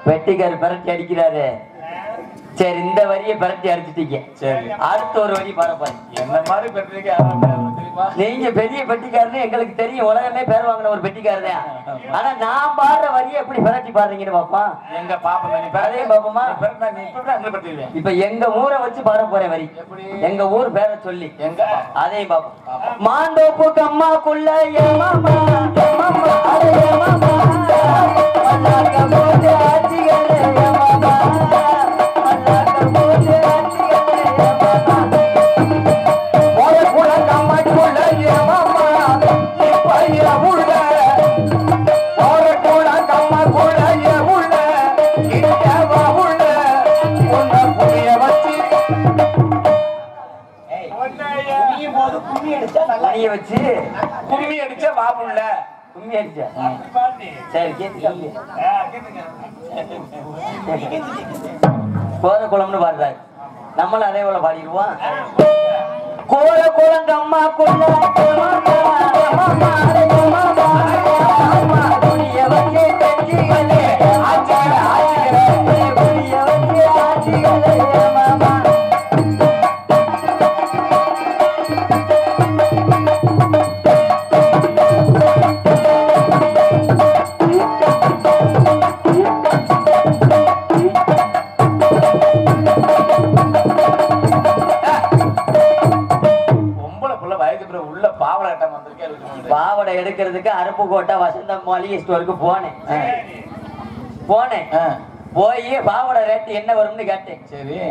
வெட்டிக்காரு பரட்டி அடிக்கிறாரு. சரி, இந்த வரியை பரட்டி அடிச்சிட்டீங்க. சரி, அடுத்த ஒரு வரி பாருப்பாரு. என்ன மாதிரி பெட்டிருக்கா தெரியுமா? நீங்க பெரிய பெட்டிக்காரன்னு எங்களுக்கு தெரியும். உலகமே பேர் வாங்கின ஒரு பெட்டிக்காரதான். ஆனா நான் பாடுற வரியை எப்படி பரட்டி பாடுறீங்கன்னு பாப்பா. எங்க பாப்பா நீ அதே பாப்பமா. இப்ப எங்க ஊரை வச்சு பாட போறேன் வரி. எங்க ஊர் பேரை சொல்லி எங்க அதே பாப்பா. மாந்தோப்பு கம்மாக்குள்ள ஏமாமா ஏமாமா அதே ஏமாமா அல்லாக்க போது ஆட்சிகளே ஏமாமா அல்லாக்க போது ஆட்சிகளே ஏமாமா ஒரு குல கம்மாக்குள்ள ஏமாமா இப்பைய உள்ள ஒரு குல கம்மாக்குள்ள ஏமுள்ள கிட்டவா உள்ள உன்னை புரிய வச்சு கும்மி அடிச்சா நல்லா வச்சு கும்மி அடிச்ச வாமுள்ள கும்மி அடிச்சா. சரி, கேட்டு கோர குளம்னு பாடுறாரு. நம்மளும் அதே போல பாடிடுவோம். கோர குளம் அம்மா கொள்ள பாவடை எடுக்கிறதுக்கு அருப்புக்கோட்டை வசந்தம் மளிகை ஸ்டோருக்கு போனேன். போய் பாவடை ரேட்டு என்ன வரும்னு கேட்டேன்.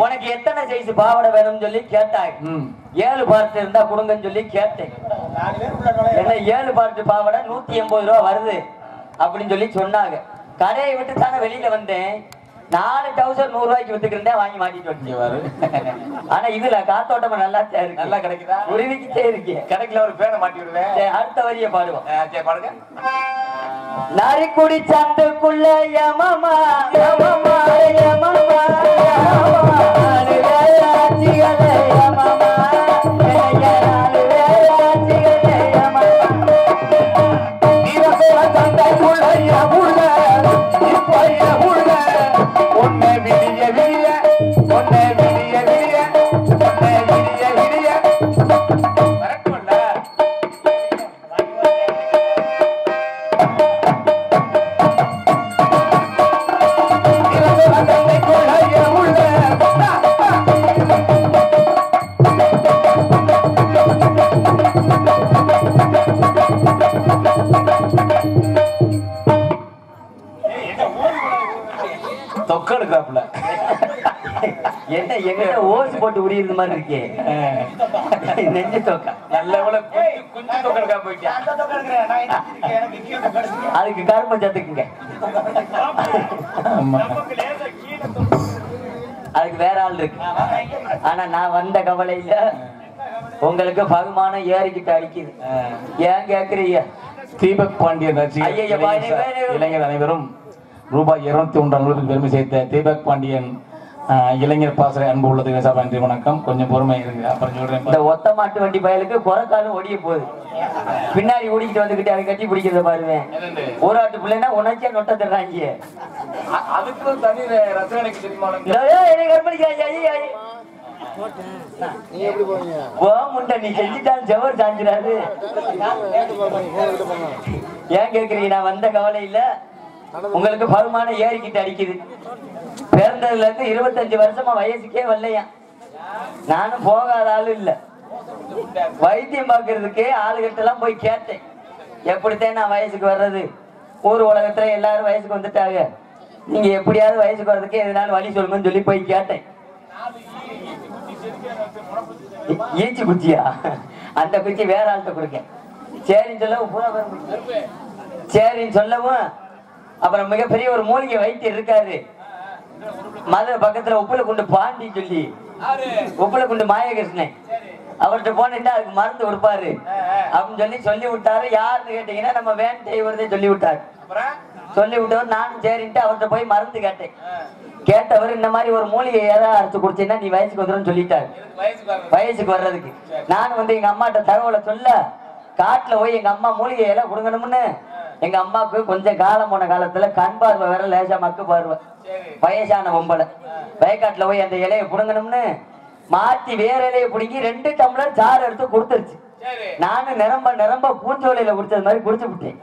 உனக்கு எத்தனை சைஸ் பாவடை வேணும்னு சொல்லி கேட்டாங்க. 7 பார்ட் இருந்தா கொடுங்கன்னு சொல்லி கேட்டேன். என்ன 7 பார்ட் பாவடை 180 ரூபா வருது அப்படின்னு சொல்லி சொன்னாங்க. கடையை விட்டு தானே வெளியில வந்தேன். 4 டவுசர் 100 ரூபாய்க்கு வித்துக்கிறேன், வாங்கி மாட்டிட்டு வந்து. ஆனா இதுல காத்தோட்டமா நல்லா இருக்கு. நல்லா கிடைக்குதா? உருவிக்கிட்டே இருக்கு. கிடைக்கல ஒரு பேனை மாட்டி விடுவேன். அடுத்த வரியை பாடுவோம். பாடுங்க. நரிக்குடி சந்துக்குள்ள யமமா யமமா யமமா ஆட்சிகளே யமமா ஆட்சிகளே யமமா நீரசோட சந்தைக்குள்ள யமுள்ள இப்பைய உள்ள உன்னை விடிய விடிய உன்னை விடிய விடிய உன்னை விடிய விடிய வரட்டும்ல. நீரசோட சந்தைக்குள்ள யமுள்ள தொக்க எடுக்கிறாப்புல. என்ன எங்கிட்ட ஓசு போட்டு உரியுறது மாதிரி இருக்கே. நெஞ்சு தொக்கா நல்ல குஞ்சு தொக்க எடுக்காம போயிட்டேன். அதுக்கு கரும்பு சேர்த்துக்குங்க. அதுக்கு வேற ஆள் இருக்கு. ஆனா நான் வந்த கவலையில உங்களுக்கு பகுமானம் ஏறிக்கிட்டு அடிக்குது. ஏன் கேக்குறீங்க? தீபக் பாண்டியன் இளைஞர் அனைவரும் ரூபாய் 201 பெருமை சேர்த்த தீபக் பாண்டியன் இளைஞர் பாசறை அன்பு உள்ளது நன்றி வணக்கம். கொஞ்சம் பொறுமை இருக்கு, அப்புறம் சொல்றேன். இந்த ஒத்த மாட்டு வண்டி பயலுக்கு குறைக்காலும் ஓடிய போகுது. பின்னாடி ஓடிக்கிட்டு வந்துகிட்டு அதை கட்டி பிடிக்கிறத பாருவேன். ஊராட்டு பிள்ளைன்னா உணர்ச்சியா நொட்ட தர்றாங்க. அதுக்கு தனி ரசனை தெரியுமா? நீ செஞ்சுட்டாலும் ஜவர் சாஞ்சிடாது. ஏன் கேக்குறீங்க? நான் வந்த கவலை இல்ல. உங்களுக்கு பருமானம் ஏறிக்கிட்டு அடிக்குது. பிறந்ததுல இருந்து 25 வருஷமா வயசுக்கே வரலையா. நானும் போகாத ஆளு இல்ல. வைத்தியம் பாக்குறதுக்கு ஆளுகிட்ட எல்லாம் போய் கேட்டேன். எப்படித்தான் நான் வயசுக்கு வர்றது? ஊர் உலகத்துல எல்லாரும் வயசுக்கு வந்துட்டாங்க. நீங்க எப்படியாவது வயசுக்கு வர்றதுக்கு எதனால வழி சொல்லுங்கன்னு சொல்லி போய் கேட்டேன். ஈச்சி குச்சியா? அந்த குச்சி வேற ஆள்கிட்ட கொடுக்க. சரின்னு சொல்லவும் பூரா சரின்னு சொல்லவும் அப்புறம் மிகப்பெரிய ஒரு மூலிகை வைத்தியர் இருக்காரு மதுரை பக்கத்துல உப்புலக்குண்டு பாண்டி சொல்லி உப்புலக்குண்டு மாயகிருஷ்ணன் அவர்கிட்ட போனீங்கன்னா அதுக்கு மருந்து கொடுப்பாரு அப்படின்னு சொல்லி விட்டாரு. யாருன்னு கேட்டீங்கன்னா நம்ம வேன் டிரைவர்தே சொல்லி விட்டாரு. சொல்லி விட்டவர் நானும் சரின்ட்டு அவர்கிட்ட போய் மருந்து கேட்டேன். கேட்டவர் இந்த மாதிரி ஒரு மூலிகை ஏதாவது அரைச்சு குடிச்சீங்கன்னா நீ வயசுக்கு வந்துடும் சொல்லிட்டாரு. வயசுக்கு வர்றதுக்கு நானும் எங்க அம்மாட்ட தகவலை சொல்ல காட்டுல போய் எங்க அம்மா மூலிகை எல்லாம் கொடுக்கணும்னு எங்க அம்மாவுக்கு கொஞ்சம் காலம் போன காலத்துல கண் பார்வை வேற லேசா மக்கு பார்வை வயசான பொம்பளை வயக்காட்டுல போய் அந்த இலையை புடுங்கணும்னு மாத்தி வேற இலையை பிடுங்கி 2 டம்ளர் சாறு எடுத்து கொடுத்துருச்சு. நானும் நிரம்ப பூஞ்சோலையில குடிச்சது மாதிரி குடிச்சு விட்டேன்.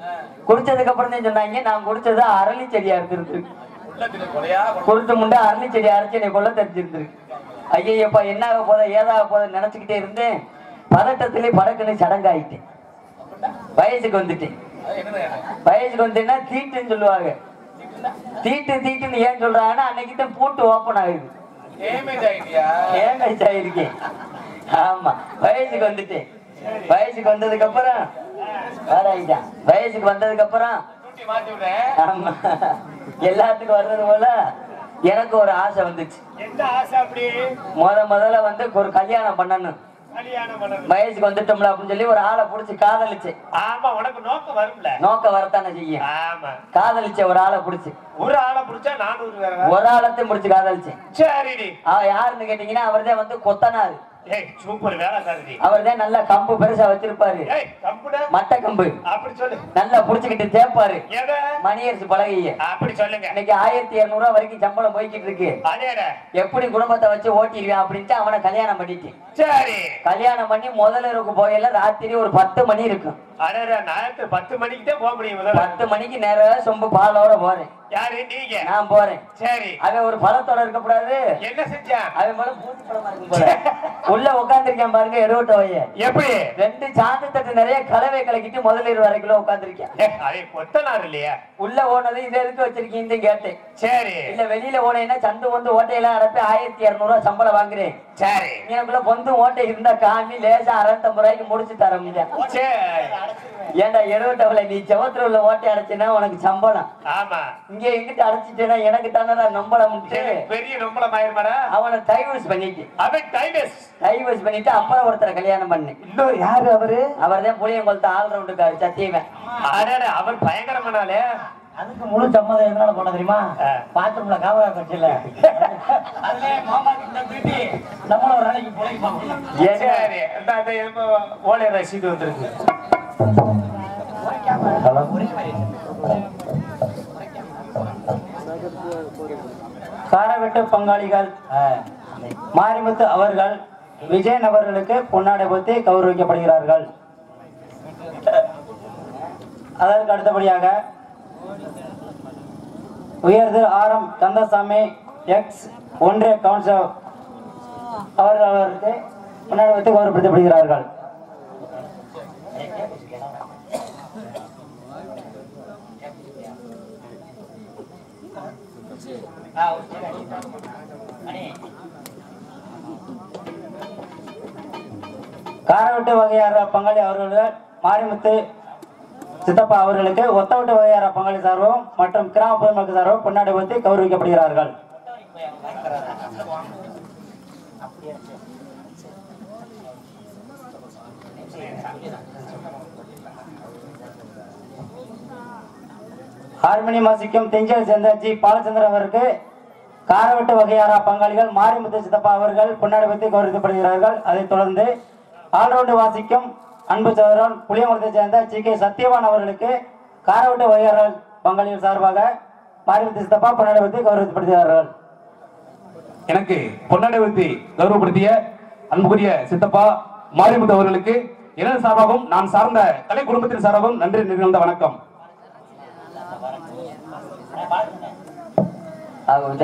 குடிச்சதுக்கு அப்புறம் தான் சொன்னாங்க நான் குடிச்சது அரளி செடியா இருந்திருக்கு. குடிச்ச முண்டை அரளி செடி அரைச்சி என்னை கொள்ள தெரிஞ்சிருந்திருக்கு. ஐயப்பா என்ன ஆக போத ஏதாக போத நினைச்சுக்கிட்டே இருந்தேன். பதட்டத்திலே படக்குன்னு சடங்காயிட்டேன். வயசுக்கு வந்துட்டேன். வயசுக்கு வந்தேன்னா தீட்டுன்னு சொல்லுவாங்க. தீட்டுன்னு ஏன் சொல்றாங்கன்னா அன்னைக்கு தான் பூட்டு ஓப்பன் ஆகுது. ஆயிருக்கேன். ஆமா வயசுக்கு வந்துட்டேன். வயசுக்கு வந்ததுக்கு அப்புறம் வயசுக்கு வந்ததுக்கு அப்புறம் ஆமா எல்லாத்துக்கும் வர்றது போல எனக்கு ஒரு ஆசை வந்துச்சு. முதல்ல ஒரு கல்யாணம் பண்ணணும். வயசுக்கு வந்துட்டோம்ல அப்படின்னு சொல்லி ஒரு ஆளை புடிச்சு காதலிச்சேன். ஆமா உனக்கு நோக்கம் வரும்ல. நோக்கம் வரத்தானே செய்யும். ஆமா காதலிச்ச ஒரு ஆளை புடிச்சு ஒரு ஆளை புடிச்சா 400 வேற ஒரு ஆளத்தையும் புடிச்சு காதலிச்சேன். சரிடி. யாருன்னு கேட்டீங்கன்னா அவர்தான் கொத்தனாரு. சூப்பர் வேலைக்காரடி. அவர்தான் நல்ல கம்பு பெருசா வச்சிருப்பாரு. மட்டை கம்பு அப்படி சொல்லு. நல்லா புடிச்சுக்கிட்டு தேப்பாரு. மணியரசு பழகைய அப்படி சொல்லுங்க. இன்னைக்கு 1200 ரூபாய் வரைக்கும் சம்பளம் போய்கிட்டு இருக்கு. எப்படி குடும்பத்தை வச்சு ஓட்டிடுவேன் அப்படின்ட்டு அவனை கல்யாணம் பண்ணிட்டு சரி கல்யாணம் பண்ணி முதல்ல இருக்கும் போயில ராத்திரி ஒரு 10 மணி இருக்கும். 10 மணிக்கு தான் போக முடியும். 10 மணிக்கு நேரம் சொம்பு பாலோட போறேன். யாரு நீங்க? நான் போறேன். சரி அவன் ஒரு பழத்தோட இருக்க கூடாது. என்ன செஞ்சான்? அவன் மேல பூச்சி பழமா இருக்கும் போல. உள்ள உட்காந்துருக்கேன் பாருங்க. எடுவட்டவைய எப்படி 2 சாந்து தட்டு நிறைய கலவை கலக்கிட்டு முதல்ல 20 உட்காந்துருக்கேன். கொத்தனார் இல்லையா? உள்ள ஓனது இதை எதுக்கு வச்சிருக்கீங்க கேட்டேன். சரி இல்ல வெளியில ஓனேன்னா சந்து வந்து ஓட்டையெல்லாம் அடப்பி 1200 ரூபாய் சம்பளம் வாங்குறேன். சரி எனக்குள்ள பொந்து ஓட்டை இருந்தா காமி லேசா 650 ரூபாய்க்கு முடிச்சு தர முடியாது. ஏன்டா எடுவட்டவளை நீ செவத்துல உள்ள ஓட்டை அடைச்சினா உனக்கு சம்பளம். ஆமா இங்க எங்கிட்ட அடைச்சிட்டேன்னா எனக்கு தானே நம்பளம். பெரிய நம்பளம் ஆயிருமாடா. அவனை டைவர்ஸ் பண்ணிட்டு டைவர்ஸ் பண்ணிட்டு அப்புறம் ஒருத்தரை கல்யாணம் பண்ணேன். இன்னும் யாரு அவரு? அவர்தான் புளியங்கொளத்து ஆல்ரவுண்டுக்காரு சத்தியவன். அவர் பயங்கரமானாலே. அதுக்கு முழு சம்மதம் எதனால போன தெரியுமா? பாத்ரூம்ல காவலா கட்சியில நம்மள ஒரு நாளைக்கு ஓலை ரசீது வந்துருக்கு. காரவெட்டு பங்காளிகள் மாரிமுத்து அவர்கள் விஜயன் அவர்களுக்கு பொன்னாடை போத்தி கௌரவிக்கப்படுகிறார்கள். அதற்கு அடுத்தபடியாக உயர்து ஆரம் கந்தசாமி எக்ஸ் ஒன்றிய கவுன்சிலர் அவர்களுக்கு பொன்னாடை போத்தி கௌரவப்படுத்தப்படுகிறார்கள். காரவெட்டு வகையார பங்காளி அவர்கள் மாரிமுத்து சித்தப்பா அவர்களுக்கு ஒத்தவட்டு வகையார பங்காளி சார்பும் மற்றும் கிராம பொதுமக்கள் சார்பும் பொன்னாடை போத்தி கௌரவிக்கப்படுகிறார்கள். ஹார்மோனியம் வாசிக்கும் தெஞ்சல் சேர்ந்த ஜி பாலச்சந்திரன் அவருக்கு காரவெட்டு வகையாரா பங்காளிகள் மாரிமுத்து சித்தப்பா அவர்கள் பொன்னாடை போத்தி கௌரவிக்கப்படுகிறார்கள். அதைத் தொடர்ந்து ஆல்ரவுண்டு வாசிக்கும் அன்பு சகோதரன் புளியங்குளத்தை சேர்ந்த ஜி கே சத்யவான் அவர்களுக்கு காரவெட்டு வகையாரா பங்காளிகள் சார்பாக மாரிமுத்து சித்தப்பா பொன்னாடை போத்தி கௌரவிக்கப்படுகிறார்கள். எனக்கு பொன்னாடை போத்தி கௌரவப்படுத்திய அன்புக்குரிய சித்தப்பா மாரிமுத்து அவர்களுக்கு எனது சார்பாகவும் நான் சார்ந்த கலை குடும்பத்தின் சார்பாகவும் நன்றி நிறைந்த வணக்கம்.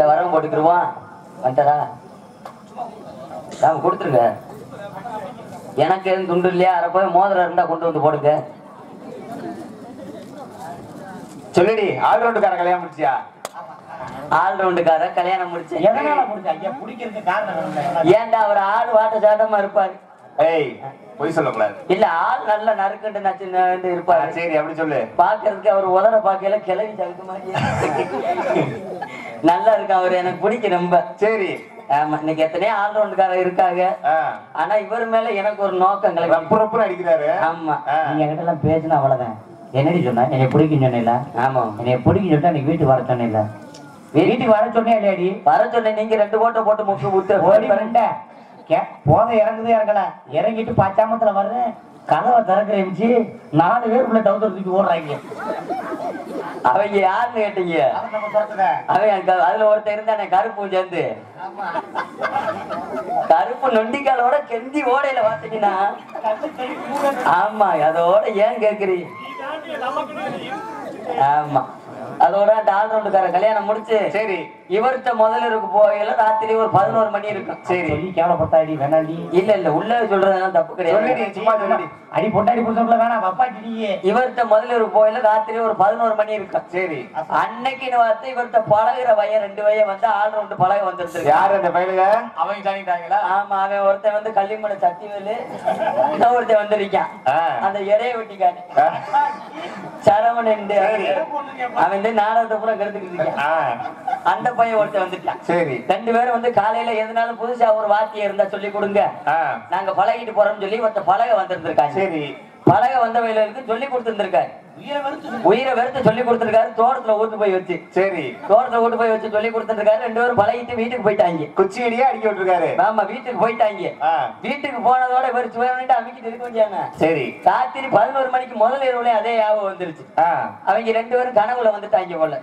வரவும் போட்டுக்கிருவான் வந்துட்டா நாம கொடுத்துருங்க. எனக்கு எதுவும் துண்டு இல்லையா? அரை போய் மோதிரம் இருந்தா கொண்டு வந்து போடுங்க. சொல்லுடி. ஆல்ரவுண்டுக்கார கல்யாணம் முடிச்சியா? ஆல்ரவுண்டுக்கார கல்யாணம் முடிச்சேன். எதனால முடிச்சா? ஐயா பிடிக்கிறதுக்கு காரணம் ஏன்டா அவர் ஆடு வாட்ட சாட்டமா இருப்பாரு. ஏய் பொய் சொல்லக்கூடாது. இல்ல ஆள் நல்ல நறுக்கண்டு நச்சு இருப்பாரு. சரி அப்படி சொல்லு. பாக்குறதுக்கு அவர் உதர பாக்கையில கிளவி தகுந்த மாதிரி நல்லா இருக்கு. அவர் எனக்கு பிடிக்கும் ரொம்ப. சரி. ஆமா, இன்னைக்கு எத்தனையோ ஆல்ரவுண்டுக்காரர் இருக்காங்க. ஆனா இவர் மேல எனக்கு ஒரு நோக்கம் ரப்பு அடிக்கிறாரு. ஆமா, நீங்க என்கிட்ட எல்லாம் பேசினா அவ்வளவுதான். என்னடி சொன்ன? என்னை பிடிக்கும் சொன்ன. ஆமா, என்னை பிடிக்கும் சொல்லிட்டு அன்னைக்கு வீட்டுக்கு வர சொன்ன. வீட்டுக்கு வர சொன்னே இல்லையாடி? வர சொன்னேன். நீங்க 2 ஓட்டை போட்டு முக்கு ஊத்து போத இறங்குது இறங்கல. இறங்கிட்டு பச்சாமத்துல வர்றேன், கதவை திறக்கிறேன்ச்சு 4 பேர் உள்ள டவுசர் தூக்கி ஓடுறாங்க. அவங்க யாருன்னு கேட்டீங்க? அவங்க அதுல ஒருத்தர் இருந்தானே கருப்பு சேர்ந்து கருப்பு நொண்டிக்காலோட கெந்தி ஓடையில பாத்தீங்கன்னா. ஆமா, அதோட ஏன் கேக்குறீங்க? ஆமா, அதோட அந்த ஆல்ரவுண்டுக்கார கல்யாணம் முடிச்சு சரி இவர்கிட்ட முதல்ல இருக்கு போகையில ராத்திரி ஒரு 11 மணி இருக்கும். சரி, கேவலப்பட்டாடி வேணாண்டி. இல்ல உள்ள சொல்றதுதான் தப்பு கிடையாது. சும்மா சொல்லி அடி பொண்டாடி புடிச்சவங்கள வேணாம் பப்பாட்டி. இவர்கிட்ட முதல்ல இருக்கு போகையில ராத்திரி ஒரு 11 மணி இருக்கும். சரி, அன்னைக்குன்னு பார்த்து இவர்கிட்ட பழகுற பையன் 2 பையன் வந்து ஆல்ரவுண்டு பழக வந்துருக்கு. யாரு அந்த பையனுங்க? அவங்க சாணிட்டாங்களா? ஆமா, அவன் ஒருத்தன் வந்து கள்ளிமலை சத்திவேலு, இன்னொருத்தன் வந்திருக்கான் அந்த இறைய வெட்டிக்கானு சரவணன். அவன் வந்து நாடகத்தை கூட கருத்துக்கிட்டு இருக்கான். அந்த பையன் ஒருத்தன் வந்துட்டான். சரி, 2 பேரும் வந்து காலையில எதுனாலும் புதுசா ஒரு வார்த்தையை இருந்தா சொல்லி கொடுங்க, நாங்க பழகிட்டு போறோம்னு சொல்லி ஒருத்த பழக வந்திருந்திருக்காங்க. சரி, பழக வந்த வயலுக்கு சொல்லி கொடுத்திருந்திருக்காரு. உயிரை வெறுத்து சொல்லி கொடுத்திருக்காரு. தோட்டத்துல ஊட்டு போய் வச்சு. சரி, தோட்டத்துல ஊட்டு போய் வச்சு சொல்லி கொடுத்திருக்காரு. 2 பேரும் பழகிட்டு வீட்டுக்கு போயிட்டாங்க. குச்சி அடியே அடிக்க விட்டுருக்காரு. ஆமா, வீட்டுக்கு போயிட்டாங்க. வீட்டுக்கு போனதோட இவர் சுவையானிட்டு அமைக்கிட்டு இருக்க வச்சாங்க. சரி, ராத்திரி 11 மணிக்கு முதல் இரவுல அதே யாபம் வந்துருச்சு. அவங்க 2 பேரும் கனவுல வந்துட்டாங்க போல.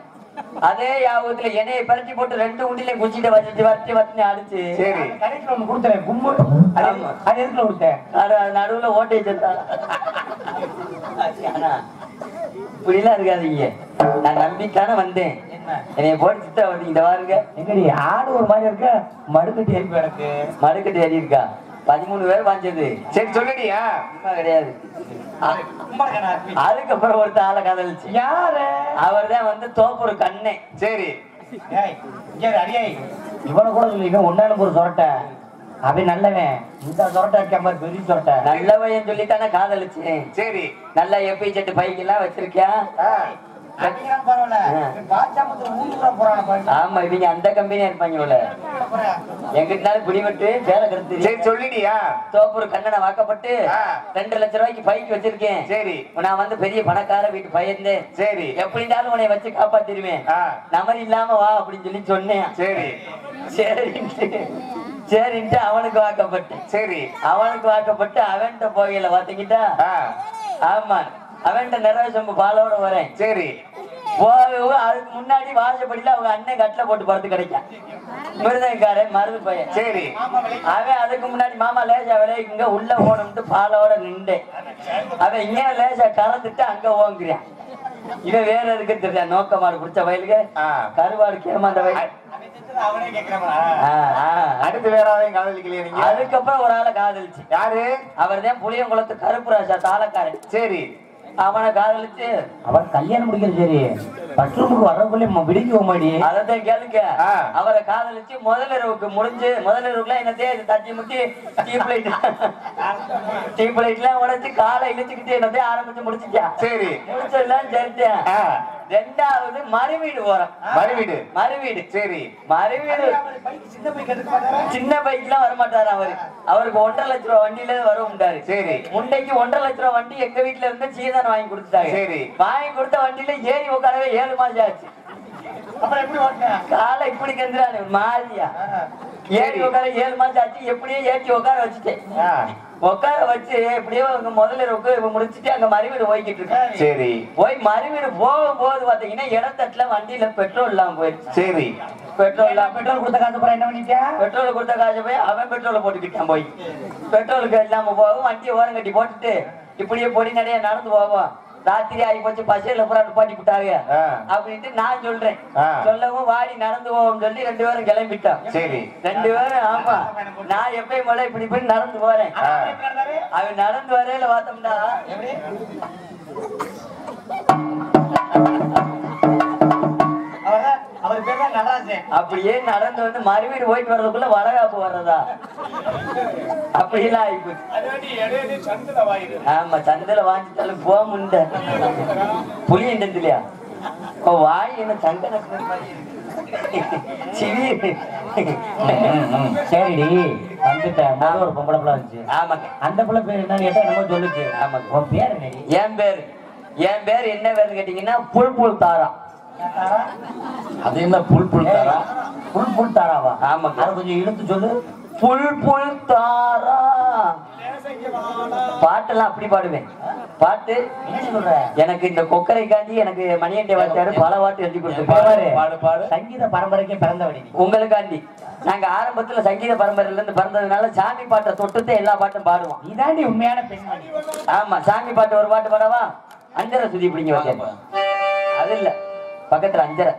அதே யாபத்துல என்னைய பரட்டி போட்டு 2 உண்டிலையும் குச்சிட்ட வச்சு வச்சு அடிச்சு. சரி, கடைசியில் ஒண்ணு கொடுத்தேன் கும்மு. அது எதுக்குள்ள கொடுத்தேன்? நடுவுல ஓட்டையை செத்தா. இப்படிலாம் இருக்காதீங்க. நான் நம்பிக்கான வந்தேன். என்னைய போட்டு சித்தா வந்தீங்க. இந்த பாருங்க, எங்கடி ஆடு ஒரு மாதிரி இருக்க, மடுக்கட்டி எரிப்பு எனக்கு. மடுக்கட்டு ஏறி இருக்கா? 13 பேர் பாஞ்சது. சரி சொல்லுடியா? கிடையாது. அதுக்கப்புறம் ஒருத்த ஆளை காதலிச்சு. யாரு? அவர் தான் வந்து தோப்பூர் கண்ணே. சரி, இவனை கூட சொல்லி ஒன்னாலும் ஒரு சொரட்டை. அவன் நல்லவன். இந்த சொரட்டை அடிக்க மாதிரி பெரிய சொரட்டை. நல்லவன் சொல்லித்தானே காதலிச்சேன். சரி, நல்லா எப்பி செட்டு பைக் எல்லாம் வச்சிருக்கியா? ஆமா, இவங்க அந்த கம்பெனியா இருப்பாங்க போல. எங்கிட்டாலும் பிடிபட்டு வேலை கருத்து. சரி சொல்லிடியா? தோப்பூர் கண்ணனை வாக்கப்பட்டு 2 லட்சம் ரூபாய்க்கு பைக் வச்சிருக்கேன். சரி, நான் வந்து பெரிய பணக்கார வீட்டு பையன். சரி, எப்படினாலும் உன்னை வச்சு காப்பாத்திருவேன், நமரி இல்லாம வா அப்படின்னு சொல்லி சொன்னேன். சரி, சரின்ட்டு அவனுக்கு வாக்கப்பட்டு. சரி, அவனுக்கு வாக்கப்பட்டு அவன்கிட்ட போகையில பாத்தீங்கிட்டா. ஆமா, அவன்கிட்ட நிறைய சொம்பு பாலோட வரேன். சரி, அதுக்கு முன்னாடி வாசப்படியில அவங்க அண்ணன் கட்டில போட்டு படுத்து கிடைக்கும். மிருதங்காரன் மருது பையன். சரி, அவன் அதுக்கு முன்னாடி மாமா லேசா விளையாங்க உள்ள போனோம்ட்டு பாலோட நின்றேன். அவன் இங்க லேசா கலந்துட்டு அங்க ஓங்குறான். இவன் வேற எதுக்கு தெரியல, நோக்கமாடு பிடிச்ச வயலுக்கு கருவாடு கேமாந்த வயல். அடுத்து வேற காதலிக்கலையா நீங்க? அதுக்கப்புறம் ஒரு ஆளை காதலிச்சு. யாரு? அவர் தான் புளியங்குளத்து கருப்பு ராஜா தாளக்காரன். சரி, அவனை காதலிச்சு அவன் கல்யாணம் முடிக்கிறது. சரி, பட்ரூமுக்கு வரக்குள்ளே விடிக்க மாடி. அதான் கேளுங்க. அவரை காதலிச்சு முதல் இரவுக்கு முடிஞ்சு, முதல் இரவுக்குள்ள என்னதே தட்டி முட்டி டீப் லைட் எல்லாம் உடைச்சு காலை இழுச்சுக்கிட்டு என்னதே ஆரம்பிச்சு முடிச்சுட்டான். சரி, முடிச்சதுலாம் சரிட்டேன். 2வது மறுவீடு போறோம். மறுவீடு. சரி, மறுவீடு சின்ன பைக்லாம் வரமாட்டாரு. அவருக்கு 1.5 லட்சம் ரூபாய் வண்டியில வர உண்டாரு. சரி, முன்னைக்கு 1.5 லட்சம் ரூபாய் வண்டி எங்க வீட்டுல இருந்து சீதான் வாங்கி கொடுத்தாங்க. சரி, வாங்கி கொடுத்த வண்டியில ஏறி உட்காரவே 7 மாசம் ஆச்சு. காலை இப்படி கந்துறானு மாதிரியா ஏறி உட்கார 7 மாசம் ஆச்சு. எப்படியே ஏற்றி உட்கார வச்சுட்டேன். உட்கார வச்சு எப்படியோ முதல்ல முடிச்சுட்டு அங்க மறுவீடு போய்கிட்டு இருக்கேன். சரி, போய் மறுவீடு போகும்போது பாத்தீங்கன்னா இடத்தட்டுல வண்டியில பெட்ரோல் இல்லாம போயிடுச்சு. சரி, பெட்ரோல் கொடுத்த காசு போற என்ன பண்ணிட்டேன்? பெட்ரோல் கொடுத்த காசு போய் அவன் பெட்ரோலை போட்டுக்கிட்டான். போய் பெட்ரோலுக்கு இல்லாம போகும் வண்டியை ஓரம் கட்டி போட்டுட்டு இப்படியே பொடி நிறைய நடந்து போவோம். ராத்திரி ஆகி போச்சு, பசியில பூரா பாட்டி விட்டாங்க அப்படின்ட்டு நான் சொல்றேன். சொல்லவும் வாடி நடந்து போவோம் சொல்லி 2 பேரும் கிளம்பிட்டோம். சரி, 2 பேரும். ஆமா, நான் எப்பயும் போல இப்படி போய் நடந்து போறேன். அவன் நடந்து வரையில பார்த்தோம்னா அவர் பேர் தான் நடராஜன். அப்படியே நடந்து வந்து மறுபடியும் போயிட்டு வர்றதுக்குள்ள வடகாப்பு வர்றதா அப்படிலாம் ஆயிப்போச்சு. ஆமா சந்தில வாங்கிட்டாலும் போக முடியல. புளியண்டதுலையா வாய் என்ன சந்தன சரிடி வந்துட்டேன். ஒரு பொம்பளை பிள்ளை வந்துச்சு. ஆமாங்க. அந்த பிள்ளை பேர் என்னன்னு கேட்டா என்னமோ சொல்லுச்சு. ஆமாங்க. உன் பேர் என்னடி? என் பேர் என்ன பேருன்னு கேட்டீங்கன்னா புல் தாரா. அது என்ன புல் தாரா? புல் தாராவா? ஆமாங்க. அதை கொஞ்சம் இழுத்து சொல்லு. புல் தாரா. பாட்டெல்லாம் அப்படி பாடுவேன். பாட்டு என்ன சொல்ற? எனக்கு இந்த கொக்கரைக்காண்டி எனக்கு மணியண்டே வாத்தியாரு பல பாட்டு எழுதி கொடுத்துருக்காரு. பாடு. சங்கீத பரம்பரைக்கே பிறந்தவடி உங்களுக்காண்டி நாங்க ஆரம்பத்துல சங்கீத பரம்பரையில இருந்து பிறந்ததுனால சாமி பாட்டை தொட்டுதான் எல்லா பாட்டும் பாடுவோம். இதாண்டி உண்மையான பெண்மணி. ஆமா சாமி பாட்டு ஒரு பாட்டு பாடவா? அஞ்சரை சுதி பிடிங்க வாத்தியார். அது இல்ல பக்கத்துல அஞ்சரை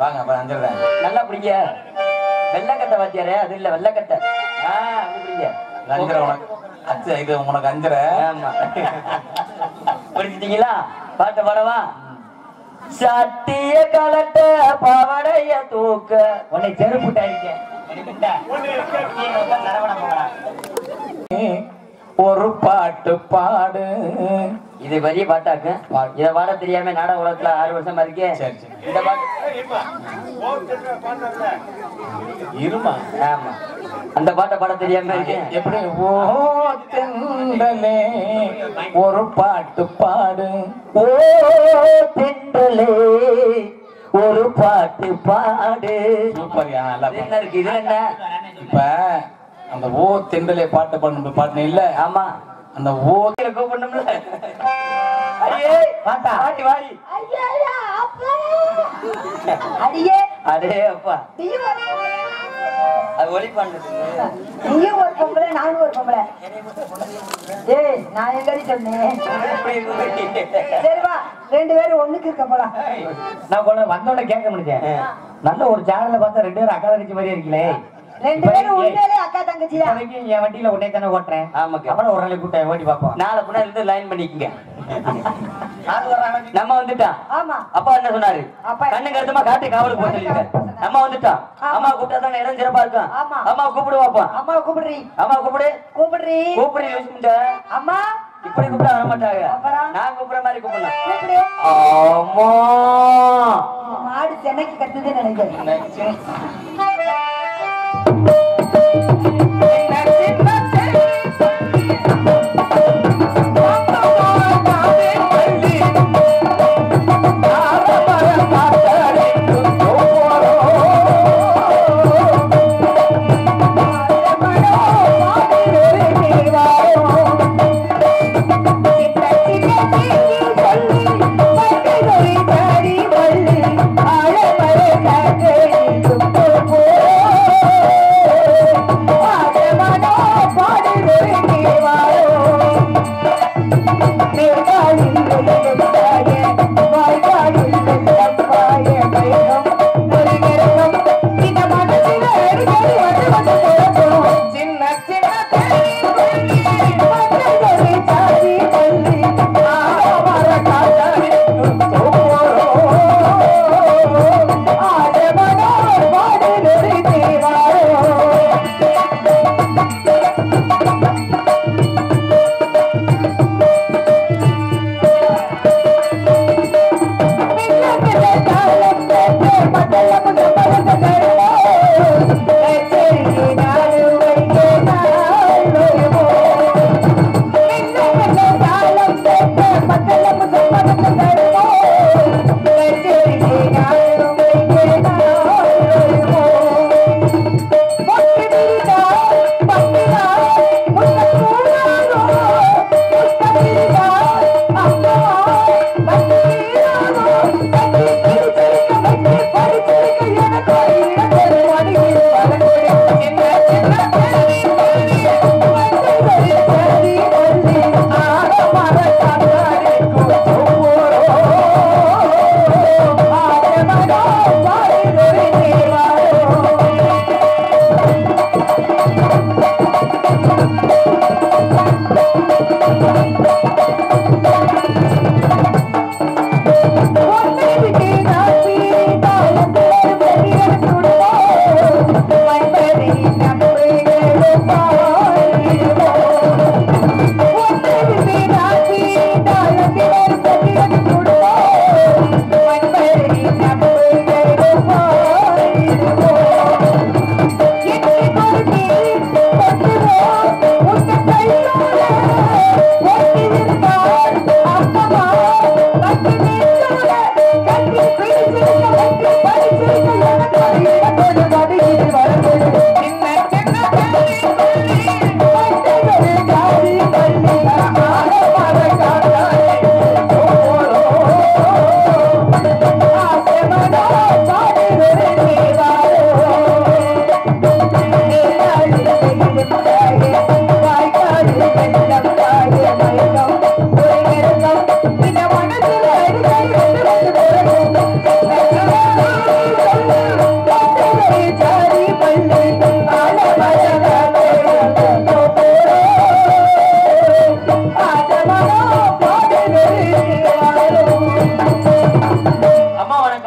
வாங்க அப்ப அஞ்சிடுறேன். நல்லா பிடிங்க. வெள்ளக்கட்டை வாத்தியாரே அது இல்ல வெள்ளக்கட்டை. அப்படி பிடிங்க. அஞ்சரை உனக்கு அச்சு இது உனக்கு அஞ்சரை. ஆமா பிடிச்சிட்டீங்களா? பாட்டு பாடவா? சட்டிய கலட்ட பவடைய தூக்க உன்னை செருப்புட்டாயிருக்க ஒரு பாட்டு பாடு. இது பெரிய பாட்டாக்கு. இத பாட தெரியாம நாடக உலகத்துல 6 வருஷமா இருக்கே. சரி சரி இந்த பாட்டு இருமா. ஆமா அந்த பாட்டை பாட தெரியாம இருக்கேன். எப்படி ஓ தென்றலே ஒரு பாட்டு பாடு. ஓ தென்றலே ஒரு பாட்டு பாடு. சூப்பர்யா நல்லா இது என்ன இருக்கு? இது என்ன? இப்ப அந்த ஓ தென்றலே பாட்டு பாட்டு இல்ல. ஆமா அந்த ஓ கூப்பிடணும்ல. பாட்டா வாடி வாடி. அடியே அடே அப்பா அது ஒளி பண்ணுது. நீயும் ஒரு பொம்பளை நானும் ஒரு பொம்பளை. ஏய் நான் எங்கடி சொன்னேன்? சரி வா 2 பேரும் ஒண்ணுக்கு இருக்க போலாம். நான் கொள்ள வந்தோட கேட்க முடிஞ்சேன். நல்ல ஒரு சேனல்ல பார்த்தா 2 பேரும் அக்கா தங்கச்சி மாதிரி இருக்கீங்களே. 2 பேரும் உண்மையிலே அக்கா தங்கச்சி தான். இப்போதைக்கு என் வண்டியில உடனே தானே ஓட்டுறேன். ஆமாக்கா. அப்புறம் ஒரு நாளைக்கு கூட்ட ஓட்டி பார்ப்போம். நாளை புண்ணா இருந்து லைன் பண்ணிக்கங்க. நம்ம வந்துட்டான். ஆமா அப்பா என்ன சொன்னாரு? அப்பா கண்ணு கருத்துமா காட்டி காவலுக்கு போக சொல்லிருக்காரு. நம்ம வந்துட்டான். அம்மா கூப்பிட்டா தானே இடம் சிறப்பா இருக்கும். ஆமா. அம்மா கூப்பிடு பாப்பா. அம்மாவை கூப்பிடுறீ. அம்மா கூப்பிடு. கூப்பிடுறீ. கூப்பிடு யோசிச்சுட்ட. அம்மா இப்படி கூப்பிட்டா வர மாட்டாங்க. அப்புறம்? நான் கூப்பிடுற மாதிரி கூப்பிடலாம். கூப்பிடு. அம்மா மாடு சென்னைக்கு கத்துதுன்னு நினைக்கிறேன்.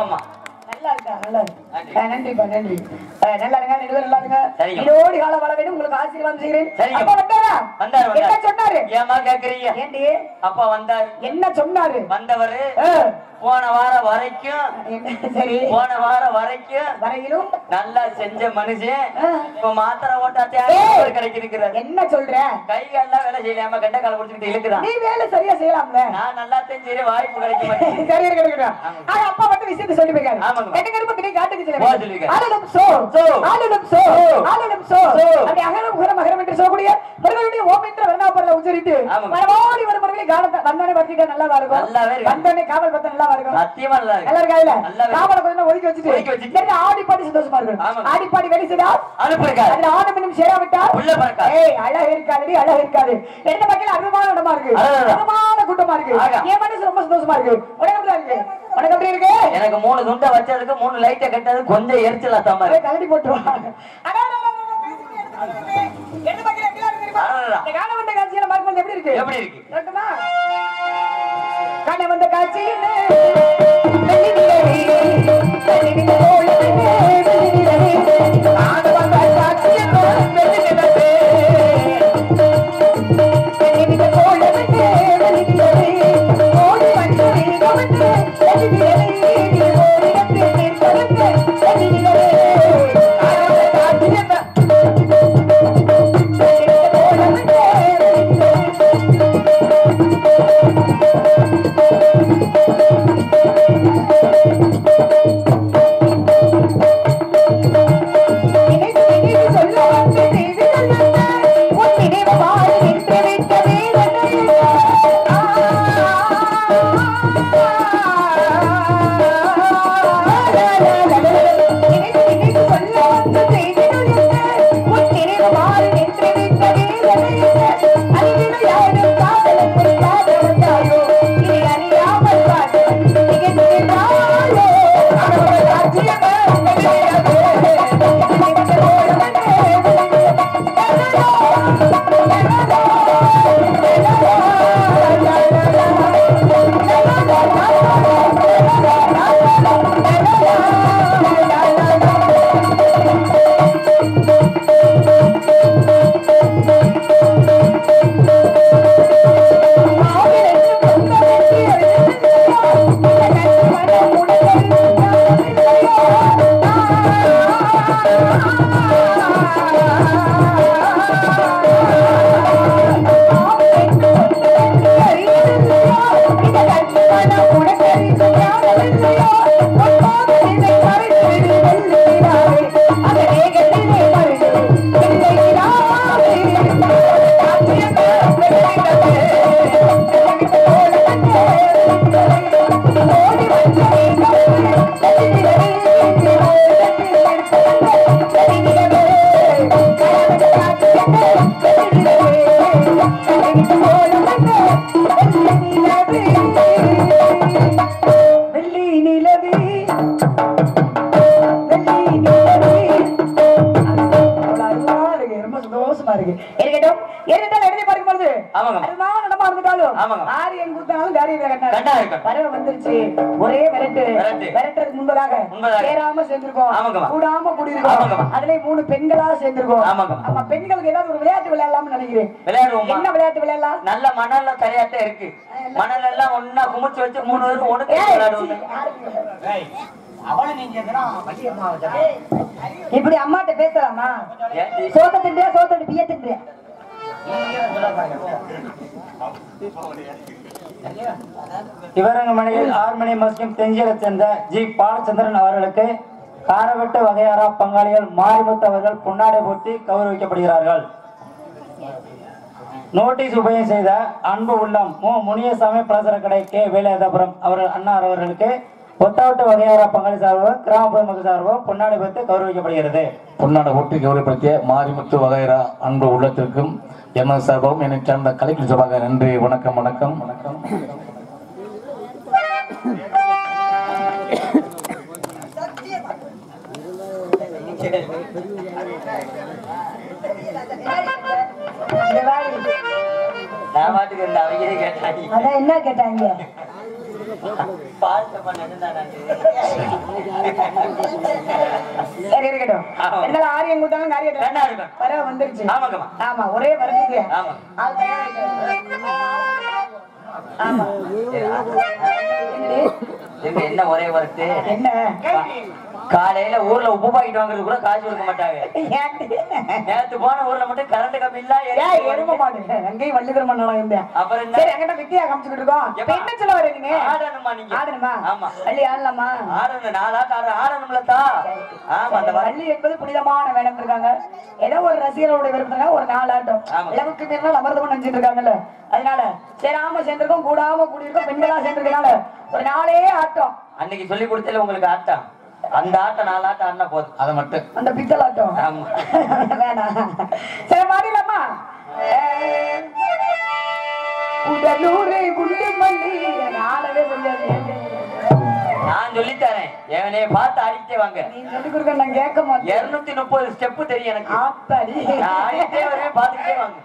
ஆமா நல்லா இருக்கா நல்லா இருக்கு நன்றிப்பா நன்றி நல்லா இருங்க ரெண்டு பேரும் நல்லா இருங்க சரிங்க. இதோடி கால வள வேண்டும் உங்களுக்கு ஆசீர்வாதம் செய்கிறேன் சரிங்க. அப்பா வந்தாரா வந்தாரு என்ன சொன்னாரு ஏமா கேக்குறீங்க ஏண்டி அப்பா வந்தாரு என்ன சொன்னாரு வந்தவரு ஆ, போன வாரம் வரைக்கும் என்ன சரி போன வாரம் வரைக்கும் வரையிலும் நல்லா செஞ்ச மனுஷன் ஆ. இப்ப மாத்திரை ஓட்டாத்தே ஏய். கிடைக்கிறாரு என்ன சொல்ற கை கால்லாம் வேலை செய்யலாம கண்ட கால குடிச்சுக்கிட்டு இழுக்குறான் நீ வேலை சரியா செய்யலாம்ல நான் நல்லா தெரிஞ்சு வாய்ப்பு கிடைக்க மாட்டேங்குது சரி இருக்கட்டும் ஆனா அப்பா மட்டும் விஷயத்தை சொல்லி போயிருக்காரு ஆமாங்க. என்ன கருப்பு கிட்ட காட்டுக்கு போக சொல்லிருக்காரு. ஆளும் சோ சோ. ஆளும் சோ சோ. ஆளும் சோ அப்படி அகரம் உகரம் அகரம் என்று சொல்லக்கூடிய முருகனுடைய ஓம் என்ற வர்ணாபரல உச்சரித்து ஆமாங்க. மரபோடி வரும் முருகனை காலத்தை வந்தோடனே வர்த்திக்க நல்லாவா இருக்கும் நல்லாவே இருக்கு. வந்தோடனே காவல் பத்த நல்லாவா இருக்கும் சத்தியமா நல்லா இருக்கு நல்லா இருக்கா இல்ல நல்லா இருக்கு. காவலை கொஞ்சம் ஒதுக்கி வச்சுட்டு ஒதுக்கி வச்சுட்டு. சரி, ஆடி பாடி சந்தோஷமா இருக்கணும் ஆமாங்க. ஆடி பாடி வேலை செய்தா அனுப்பு இருக்காரு அதுல ஆனந்தம் சேராவிட்டா உள்ள பறக்காது. ஏய் அழகு இருக்காது அழகு இருக்காது எந்த பக்கம் அருமான இடமா இருக்கு அழகு. அருமான கூட்டமா இருக்கு ஆகா. என் மனசு ரொம்ப சந்தோஷமா இருக்கு உனக்கு எப்படி இருக்கு உனக்கு எப்படி இருக்கு எனக்கு 3 துண்டை வச்சதுக்கு 3 லைட்டை கட்டது கொஞ்சம் எரிச்சலா தான் மாதிரி கலட்டி போட்டுருவா எந்த பக்கம் எப்படி இருக்கு தெரியுமா? அடடா. இந்த காண வந்த காட்சியில பார்க்கும்போது எப்படி இருக்கு எப்படி இருக்கு சொல்லட்டுமா? காண வந்த காட்சியிலே ஒரே விரட்டுறதுக்கு முன்பதாக சேராம சேர்ந்திருக்கோம் கூடாம கூடியிருக்கோம் அதுல 3 பெண்களா சேர்ந்திருக்கோம் நம்ம பெண்களுக்கு ஏதாவது ஒரு விளையாட்டு விளையாடலாம்னு நினைக்கிறேன் விளையாடுவோம் என்ன விளையாட்டு விளையாடலாம் நல்ல மணல்ல தரையாட்டே இருக்கு மணல் எல்லாம் ஒன்னா குமிச்சு வச்சு 3 பேரும் ஒண்ணு விளையாடுவோம் இப்படி அம்மாட்ட பேசலாமா சோத்த தின்றியா சோத்த பிய தின்றியா இவரங்க மனையில் ஆர்மணி முஸ்லிம் தெஞ்சியலை சேர்ந்த ஜி பாலச்சந்திரன் அவர்களுக்கு காரவெட்டு வகையாரா பங்காளிகள் மாரிமுத்து அவர்கள் பொன்னாடை போட்டி கௌரவிக்கப்படுகிறார்கள். நோட்டீஸ் உபயம் செய்த அன்பு உள்ளம் மு முனியசாமி பலசர கடை கே வேலையாதபுரம் அவர்கள் அன்னார் அவர்களுக்கு ஒத்தாவட்டு வகையாரா பங்காளி சார்பு கிராம பொதுமக்கள் சார்பு பொன்னாடை போட்டு கௌரவிக்கப்படுகிறது. பொன்னாடை போட்டி கௌரவப்படுத்திய மாரிமுத்து வகையரா அன்பு உள்ளத்திற்கும் எமது சார்பாகவும் என்னை சார்ந்த கலைஞர் சபாக நன்றி. வணக்கம் வணக்கம் வணக்கம். என்ன கேட்டாங்க சரி இருக்கட்டும். இருந்தாலும் ஆரியம் கொடுத்தாலும் காரியம் வர வந்துருச்சு. ஆமா ஒரே வருதுங்க. ஆமா என்ன ஒரே வரட்டு என்ன காலையில ஊர்ல உப்பு பாக்கிட்டு வாங்குறது கூட காசு கொடுக்க மாட்டாங்க. நேத்து போன ஊர்ல மட்டும் கரண்ட் கம்பி இல்ல எரும மாடு அங்கேயும் வள்ளிதர் மண்ணலாம் இருந்தேன். அப்புறம் சரி அங்கிட்ட வித்தியா காமிச்சுக்கிட்டு இருக்கோம். என்ன சொல்ல வரீங்க? ஆடணுமா நீங்க? ஆடணுமா? ஆமா வள்ளி ஆடலாமா? ஆடணும். நாளாட்டு ஆடணும்லதா. ஆமா அந்த வள்ளி என்பது புனிதமான வேடம் இருக்காங்க. ஏதோ ஒரு ரசிகர்களுடைய விருப்பம் ஒரு நாளாட்டம் இளவுக்கு மீறினால் அமர்தம் நினைச்சிட்டு இருக்காங்கல்ல. அதனால சேராம சேர்ந்திருக்கோம் கூடாம கூடியிருக்கோம் பெண்களா சேர்ந்திருக்கனால ஒரு நாளே ஆட்டம். அன்னைக்கு சொல்லி கொடுத்தல உங்களுக்கு ஆட்டம். அந்த ஆட்டம் 4 ஆட்டம் ஆடினா போதும். அதை மட்டும் அந்த பித்தல் ஆட்டம் வேணாம். சரி மாறிடலாமா? உடலூரை குண்டு மல்லி ஆடவே முடியாது. நான் சொல்லித்தரேன். எவனே பார்த்து ஆடிட்டே வாங்க. நீ சொல்லி கொடுக்க நான் கேட்க மாட்டேன். 230 ஸ்டெப் தெரியும் எனக்கு. ஆத்தாடி நான் ஆடிட்டே வரேன் பார்த்துக்கிட்டே வாங்க.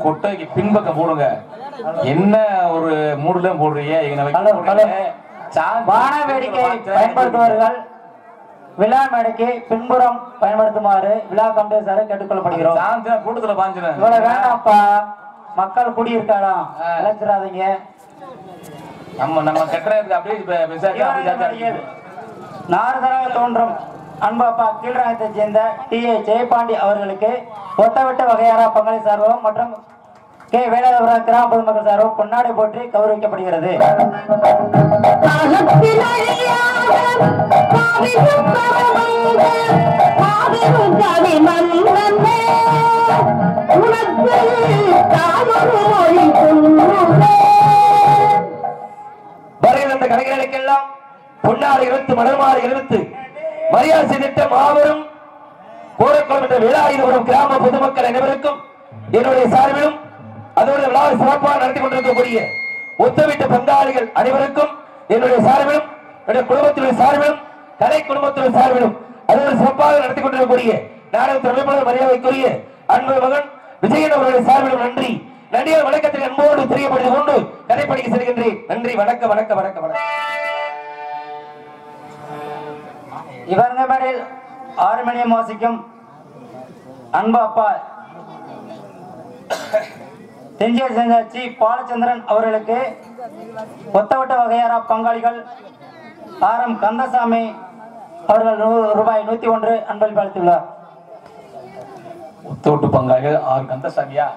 கொட்டைக்கு பின்பக்கம் போடுங்க. என்ன ஒரு மூடுல போடுறீங்க? வான வேடிக்கை பயன்படுத்துவார்கள் விழா மேடைக்கு பின்புறம் பயன்படுத்துமாறு விழா கமிட்டியாரை கேட்டுக்கொள்ளப்படுகிறோம். கூட்டத்துல பாஞ்சின இவ்வளவு வேணாம்ப்பா, மக்கள் குடியிருக்காராம், இழைச்சிடாதீங்க. நம்ம கட்டுறதுக்கு அப்படியே நாரதராக தோன்றும் அன்பப்பா கீழ்ராயத்தை சேர்ந்த டி.ஏ. ஜெயபாண்டி அவர்களுக்கு ஒட்டவிட்ட வகையாரா பங்காளி சார்பும் மற்றும் கே. வேலாயுதபுரம் கிராம பொதுமக்கள் சார்பும் பொன்னாடை போற்றி கௌரவிக்கப்படுகிறது. வருகின்ற கலைஞர்களுக்கெல்லாம் பொன்னாடை இழுத்து மலர்மாலை இழுத்து மரியாதை செய்திட்ட மாபெரும் கோரக்குளம் என்ற வேலாயுதபுரம் கிராம பொதுமக்கள் அனைவருக்கும் என்னுடைய சார்பிலும் அதோடு விழாவை சிறப்பாக நடத்தி கொண்டிருக்கக்கூடிய ஒத்தவிட்ட பங்காளிகள் அனைவருக்கும் என்னுடைய சார்பிலும் என்னுடைய குடும்பத்தினுடைய சார்பிலும் கலை குடும்பத்தினுடைய சார்பிலும் அதோடு சிறப்பாக நடத்தி கொண்டிருக்கக்கூடிய நாடகத்தின் அமைப்பாளர் மரியாதைக்குரிய அன்பு மகன் விஜயன் அவருடைய சார்பிலும் நன்றி. நடிகர் வணக்கத்திற்கு அன்போடு தெரியப்படுத்திக் கொண்டு கதைப்படிக்க செல்கின்றேன். நன்றி. வணக்கம் வணக்கம் வணக்கம் வணக்கம். இவங்க மேடையில் 6 மணியம் வாசிக்கும் அன்பு அப்பா செஞ்சியல் செஞ்சாச்சி பாலச்சந்திரன் அவர்களுக்கு ஒத்தவட்ட வகையாரா பங்காளிகள் ஆரம் கந்தசாமி அவர்கள் ரூபாய் 101 அன்பளிப்பு அளித்துள்ளார். ஒத்தவட்டு பங்காளிகள் ஆர் கந்தசாமியா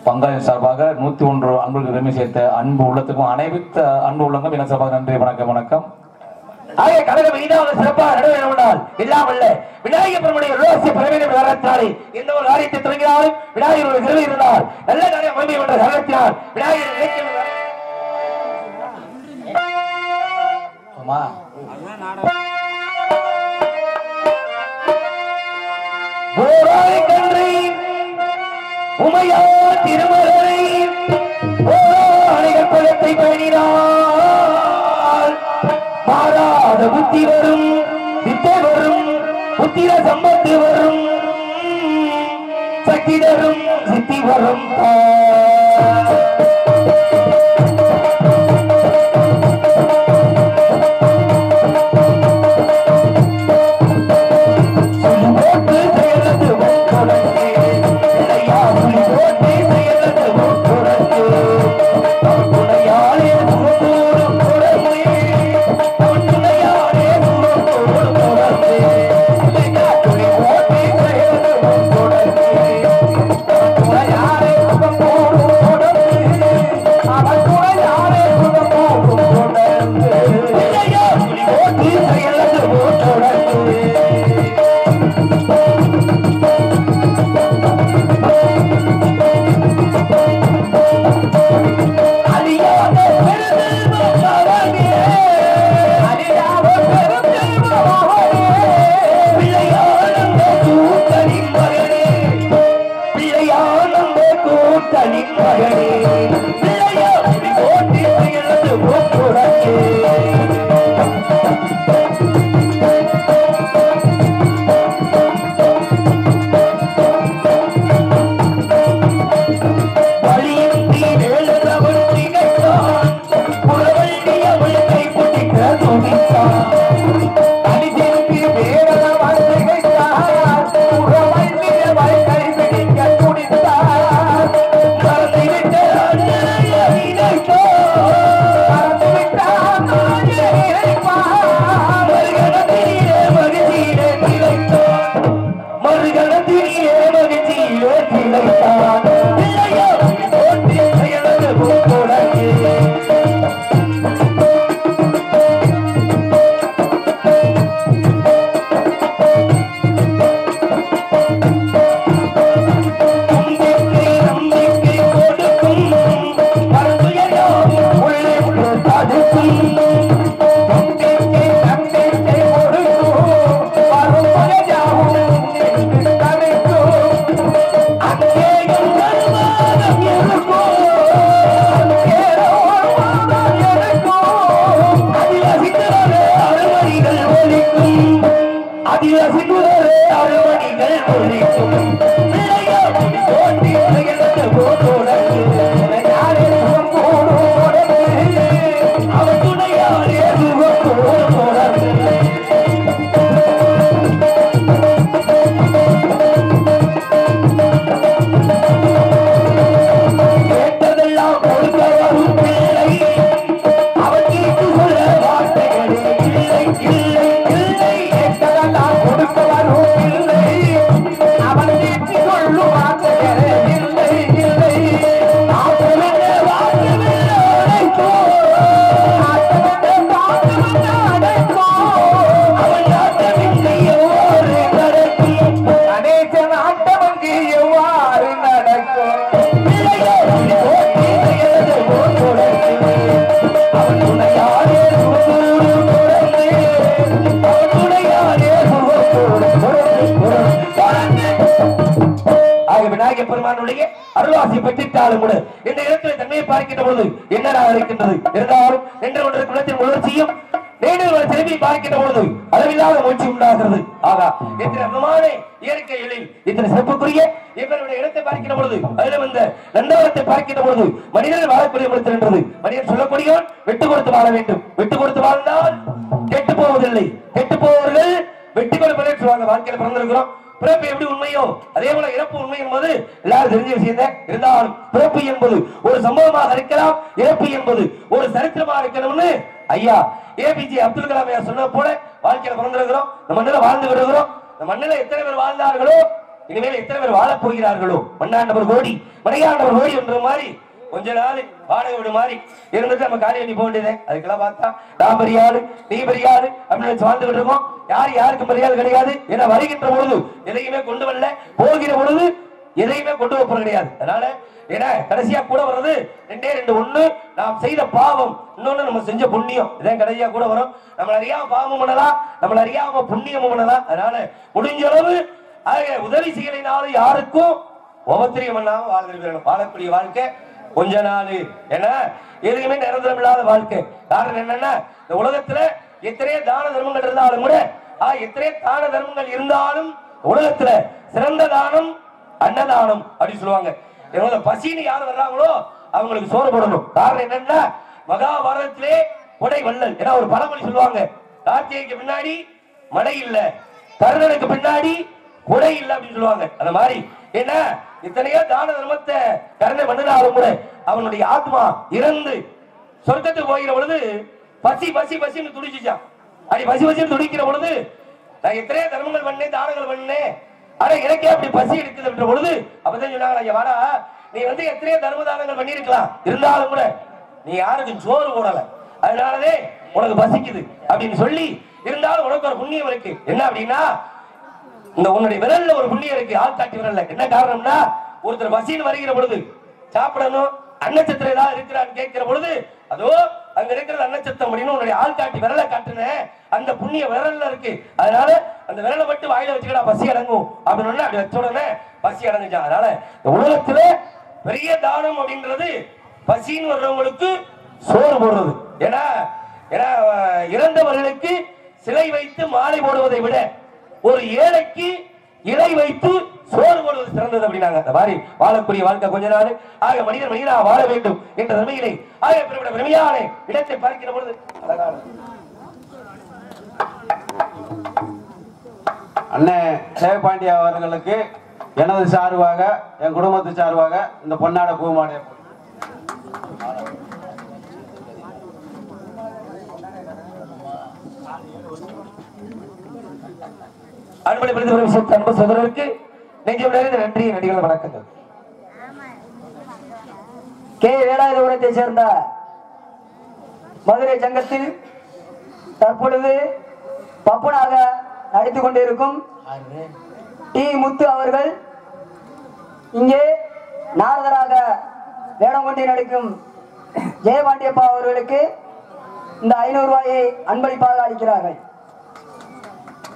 பங்காளி சார்பாக 101 அன்புக்கு பெருமை சேர்த்த அன்பு உள்ளத்துக்கும் அனைத்து அன்பு உள்ளங்கும் என சார்பாக நன்றி. வணக்கம் வணக்கம். ஆகிய கழகம் இனிதாவது சிறப்பாக நடைபெறுவதால் இல்லாமல் விநாயகர் பெருமுடைய ரோசிய பிரவேசம் காரணத்தினாலே எந்த ஒரு காரியத்தை தொடங்கினாலும் விநாயகர் ஒரு கருவி இருந்தால் நல்ல காரியம் அமையும் என்ற காரணத்தினால் விநாயகர் உமையா திருமலை அணைகள் குலத்தை பயணினார் மாறாத புத்தி வரும் வித்தை வரும் புத்திர சம்பத்து வரும் சக்தி தரும் சித்தி வரும் அருள்வாசி பெற்றிட்டாலும் கூட இந்த இடத்தில் தன்மையை பார்க்கின்ற பொழுது என்னடாக இருக்கின்றது இருந்தாலும் நின்று கொண்டிருக்கும் குலத்தின் உணர்ச்சியும் நேரில் திரும்பி பார்க்கின்ற பொழுது அளவில்லாத மூச்சு உண்டாகிறது. ஆகா இத்தனை விமான இயற்கைகளில் இத்தனை சிறப்புக்குரிய இவருடைய இடத்தை பார்க்கின்ற பொழுது அதில் வந்த நந்தவரத்தை பார்க்கின்ற பொழுது மனிதர்கள் வாழக்கூடிய பொழுது மனிதன் சொல்லக்கூடியவன் விட்டு கொடுத்து வாழ வேண்டும். விட்டு கொடுத்து வாழ்ந்தால் கெட்டு போவதில்லை. கெட்டு போவர்கள் வெட்டி கொடுப்பதே சொல்லுவாங்க. வாழ்க்கையில பிறந்திருக்கிறோம் பிறப்பு எப்படி உண்மையோ அதே போல இறப்பு உண்மை என்பது எல்லாரும் தெரிஞ்ச விஷயம் தான். இருந்தாலும் பிறப்பு என்பது ஒரு சம்பவமாக இருக்கலாம், இறப்பு என்பது ஒரு சரித்திரமாக இருக்கணும்னு ஐயா ஏபிஜே அப்துல் கலாம் ஐயா சொன்ன போல வாழ்க்கையில பிறந்திருக்கிறோம், இந்த மண்ணில வாழ்ந்து வருகிறோம். இந்த மண்ணில எத்தனை பேர் வாழ்ந்தார்களோ இனிமேல் எத்தனை பேர் வாழப் போகிறார்களோ, மண்ணாண்டவர் கோடி மனையாண்டவர் கோடி என்ற மாதிரி கொஞ்ச நாள் வாடகை விடு மாதிரி இருந்துட்டு நம்ம காலி பண்ணி போக வேண்டியது. அதுக்கெல்லாம் பார்த்தா நான் பெரியாளு நீ பெரியாளு அப்படின்னு வாழ்ந்துகிட்டு இருக்கோம். யாருக்கும் பெரியாள் கிடையாது. ஏன்னா வருகின்ற பொழுது எதையுமே கொண்டு வரல, போகிற பொழுது எதையுமே கொண்டு வைப்பது கிடையாது. அதனால ஏன்னா கடைசியா கூட வர்றது ரெண்டே ரெண்டு, ஒண்ணு நாம் செய்த பாவம், இன்னொன்னு நம்ம செஞ்ச புண்ணியம். இதான் கடைசியா கூட வரும். நம்மள அறியாம பாவமும் பண்ணலாம், நம்மள அறியாம புண்ணியமும் பண்ணலாம். அதனால முடிஞ்ச அளவு உதவி செய்யலைனாலும் யாருக்கும் உபத்திரியம் பண்ணாம வாழ்ந்துருக்கணும். வாழக்கூடிய வாழ்க்கை கொஞ்ச நாள், ஏன்னா எதுவுமே நிரந்தரம் இல்லாத வாழ்க்கை. காரணம் என்னன்னா இந்த உலகத்துல எத்தனையோ தான தர்மங்கள் இருந்தாலும் கூட எத்தனையோ தான தர்மங்கள் இருந்தாலும் உலகத்துல சிறந்த தானம் அன்னதானம் அப்படின்னு சொல்லுவாங்க. பசின்னு யார் வர்றாங்களோ அவங்களுக்கு சோறு போடணும். காரணம் என்னன்னா மகாபாரதத்திலே கொடை வள்ளல், ஏன்னா ஒரு பழமொழி சொல்லுவாங்க, கார்த்திகைக்கு பின்னாடி மழை இல்ல, கர்ணனுக்கு பின்னாடி கொடை இல்ல அப்படின்னு சொல்லுவாங்க. அந்த மாதிரி என்ன இத்தனையோ தான தர்மத்தை கர்ணன் பண்ணினாலும் கூட அவனுடைய ஆத்மா இறந்து சொர்க்கத்துக்கு போகிற பொழுது பசி பசி பசின்னு துடிச்சுச்சான். அப்படி பசி பசின்னு துடிக்கிற பொழுது நான் எத்தனையோ தர்மங்கள் பண்ணேன், தானங்கள் பண்ணேன், ஆனா எனக்கே அப்படி பசி எடுக்குது என்ற பொழுது அப்பதான் சொன்னாங்க, வாடா நீ எத்தனையோ தர்ம தானங்கள் பண்ணிருக்கலாம், இருந்தாலும் கூட நீ யாருக்கும் சோறு போடல, அதனாலதே உனக்கு பசிக்குது அப்படின்னு சொல்லி, இருந்தாலும் உனக்கு ஒரு புண்ணியம் இருக்கு. என்ன அப்படின்னா இந்த உன்னுடைய விரல்ல ஒரு புண்ணியம் இருக்கு, ஆள்காட்டி விரல்ல. என்ன காரணம்னா ஒருத்தர் பசின்னு வருகிற பொழுது சாப்பிடணும், அன்னச்சத்திரம் ஏதாவது இருக்கிறான்னு கேட்கிற பொழுது அதோ அங்க இருக்கிற அன்னச்சத்தம் அப்படின்னு உன்னுடைய ஆள்காட்டி விரலை காட்டுன அந்த புண்ணிய விரல்ல இருக்கு. அதனால அந்த விரலை மட்டும் வாயில வச்சுக்கடா பசி அடங்கும் அப்படின்னு அப்படி வச்ச உடனே பசி அடங்குச்சான். அதனால இந்த உலகத்துல பெரிய தானம் அப்படின்றது பசின்னு வர்றவங்களுக்கு சோறு போடுறது. ஏன்னா இறந்தவர்களுக்கு சிலை வைத்து மாலை போடுவதை விட ஒரு ஏழைக்கு இலை வைத்து சோறு போடுவது சிறந்தது அப்படின்னாங்க. அந்த மாதிரி வாழக்கூடிய வாழ்க்கை கொஞ்ச நாள் ஆக மனிதனா வாழ வேண்டும் என்ற தன்மையிலே ஆக பெருமையான இடத்தை பார்க்கிற பொழுது அண்ணன் சேவபாண்டிய அவர்களுக்கு எனது சார்பாக என் குடும்பத்து சார்பாக இந்த பொன்னாட பூமாடைய அன்பளை அன்பு சகோதரருக்கு நெஞ்சம் நிறைந்த நன்றி, நடிகள் வணக்கங்கள். கே வேலாயுதபுரத்தை சேர்ந்த மதுரை சங்கத்தில் தற்பொழுது பப்பனாக நடித்துக் கொண்டிருக்கும் டி முத்து அவர்கள் இங்கே நாரதராக வேடம் கொண்டு நடிக்கும் ஜெயபாண்டியப்பா அவர்களுக்கு இந்த 500 ரூபாயை அன்பளிப்பாக அளிக்கிறார்கள்.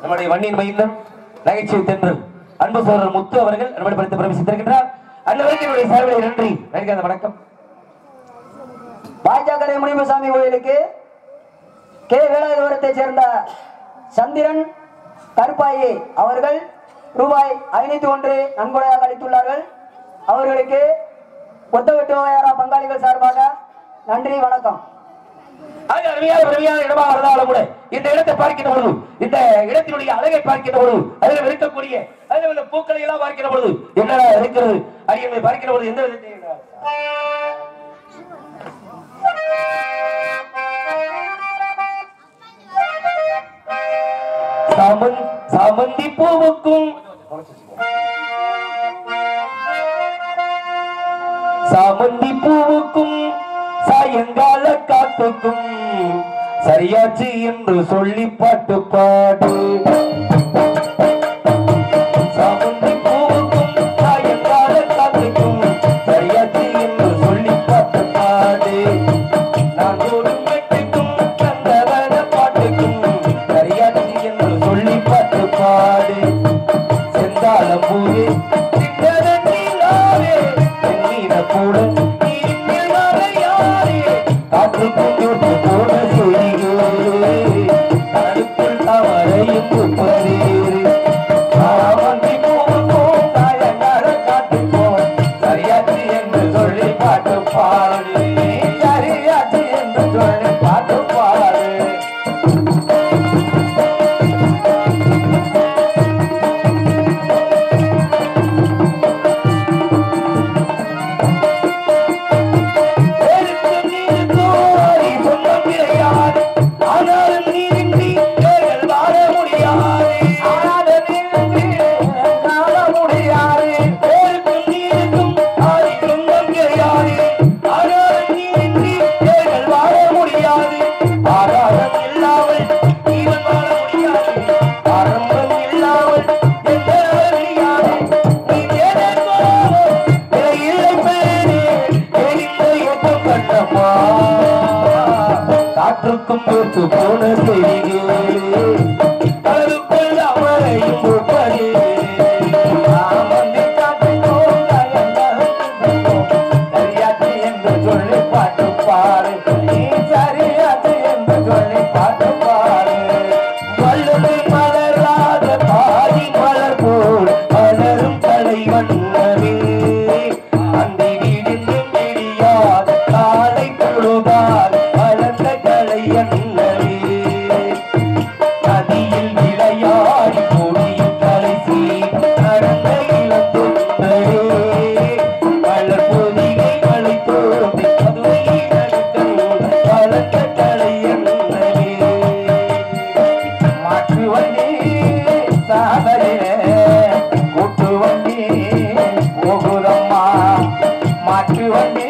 நம்முடைய மண்ணின் மைந்தன் நகைச்சுவை தென்றல் அன்பு சோழர் முத்து அவர்கள் அன்பளித்து பிரவேசித்திருக்கின்றார். அன்னவருக்கு என்னுடைய சார்பில் நன்றி, நன்றி, வணக்கம். பாஜகரை முனிமசாமி கோயிலுக்கு கே வேலாயுதபுரத்தை சேர்ந்த சந்திரன் கருப்பாயி அவர்கள் ரூபாய் 501 நன்கொடையாக அளித்துள்ளார்கள். அவர்களுக்கு ஒத்தவெட்டு வகையாரா பங்காளிகள் சார்பாக நன்றி, வணக்கம். அருமையான இடமாக இருந்தாலும் கூட இந்த இடத்தை பார்க்கின்ற பொழுது, இந்த இடத்தினுடைய அழகை பார்க்கின்ற பொழுது, அதில் இருக்கக்கூடிய அதில் பூக்களை எல்லாம் பார்க்கிற பொழுது என்ன இருக்கிறது அறிய பார்க்கிற பொழுது எந்த விதத்தை சாமந்தி பூவுக்கும் சாமந்தி பூவுக்கும் சாயங்கால காத்துக்கும் சரியாச்சு என்று சொல்லி பாட்டு பாடு. சாமந்தி பூவுக்கும் சாயங்கால காத்துக்கும் சரியாச்சு என்று சொல்லி பாட்டு பாடு. நான் ஒரு மெட்டுக்கும் கந்தவன பாட்டுக்கும் சரியாச்சு என்று சொல்லி பாட்டு பாடு. செந்தாளம் பூவே சிந்தரண்டிலாவே மீன கூட காற்று போட செய்கிறேன் அவரையும் பூத்து போன செய்திகளே கலருக்குள் அமரையும் பூப்பதே ஆமந்தி காட்டினோ சரியாச்சு என்று சொல்லி பாட்டு பாடு நீ சரியாச்சு என்று சொல்லி பாட்டு பாடு வல்லது மலராத பாதி மலர் போல் மலரும் தலை வண்ணமே அந்த வீடிந்து விடியாத காலை பொழுதால் வளர்ந்த கலை அண்ணவே நதியில் விளையாடி கொடியில் கலைசி நடந்த இளந்தொன்றே மலர் பொதிகை மலை தோன்றி மதுரையை நடுக்கம் வளர்ந்த கலை அண்ணவே மாற்று வண்டி சாதலே கூட்டு வண்டி போகுதம்மா மாற்று வண்டி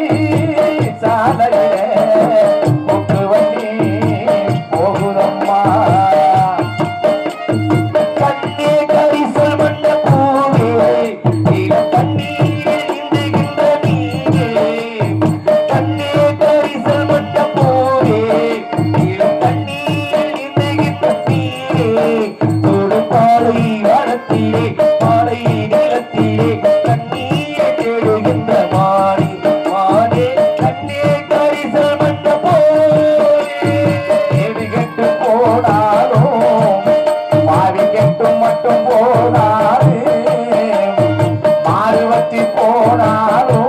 சாதலே கூட்டு வண்டி போகுதம்மா கண்ணே கரிசல் வண்ண பூவே கண்ணீரில் இந்துகின்ற நீயே கண்ணே கரிசல் வண்ண பூவே கண்ணீரில் இந்துகின்ற நீயே தொடு பாலை வனத்திலே பாலை நிலத்திலே கண்ணீரை தேடுகின்ற மாறி மாறே கண்ணே கரிசல் வண்ண பூவே ஏடு கெட்டு போனாலோ மாறி கெட்டு மட்டும் போனாரு மாறு வத்தி போனாலோ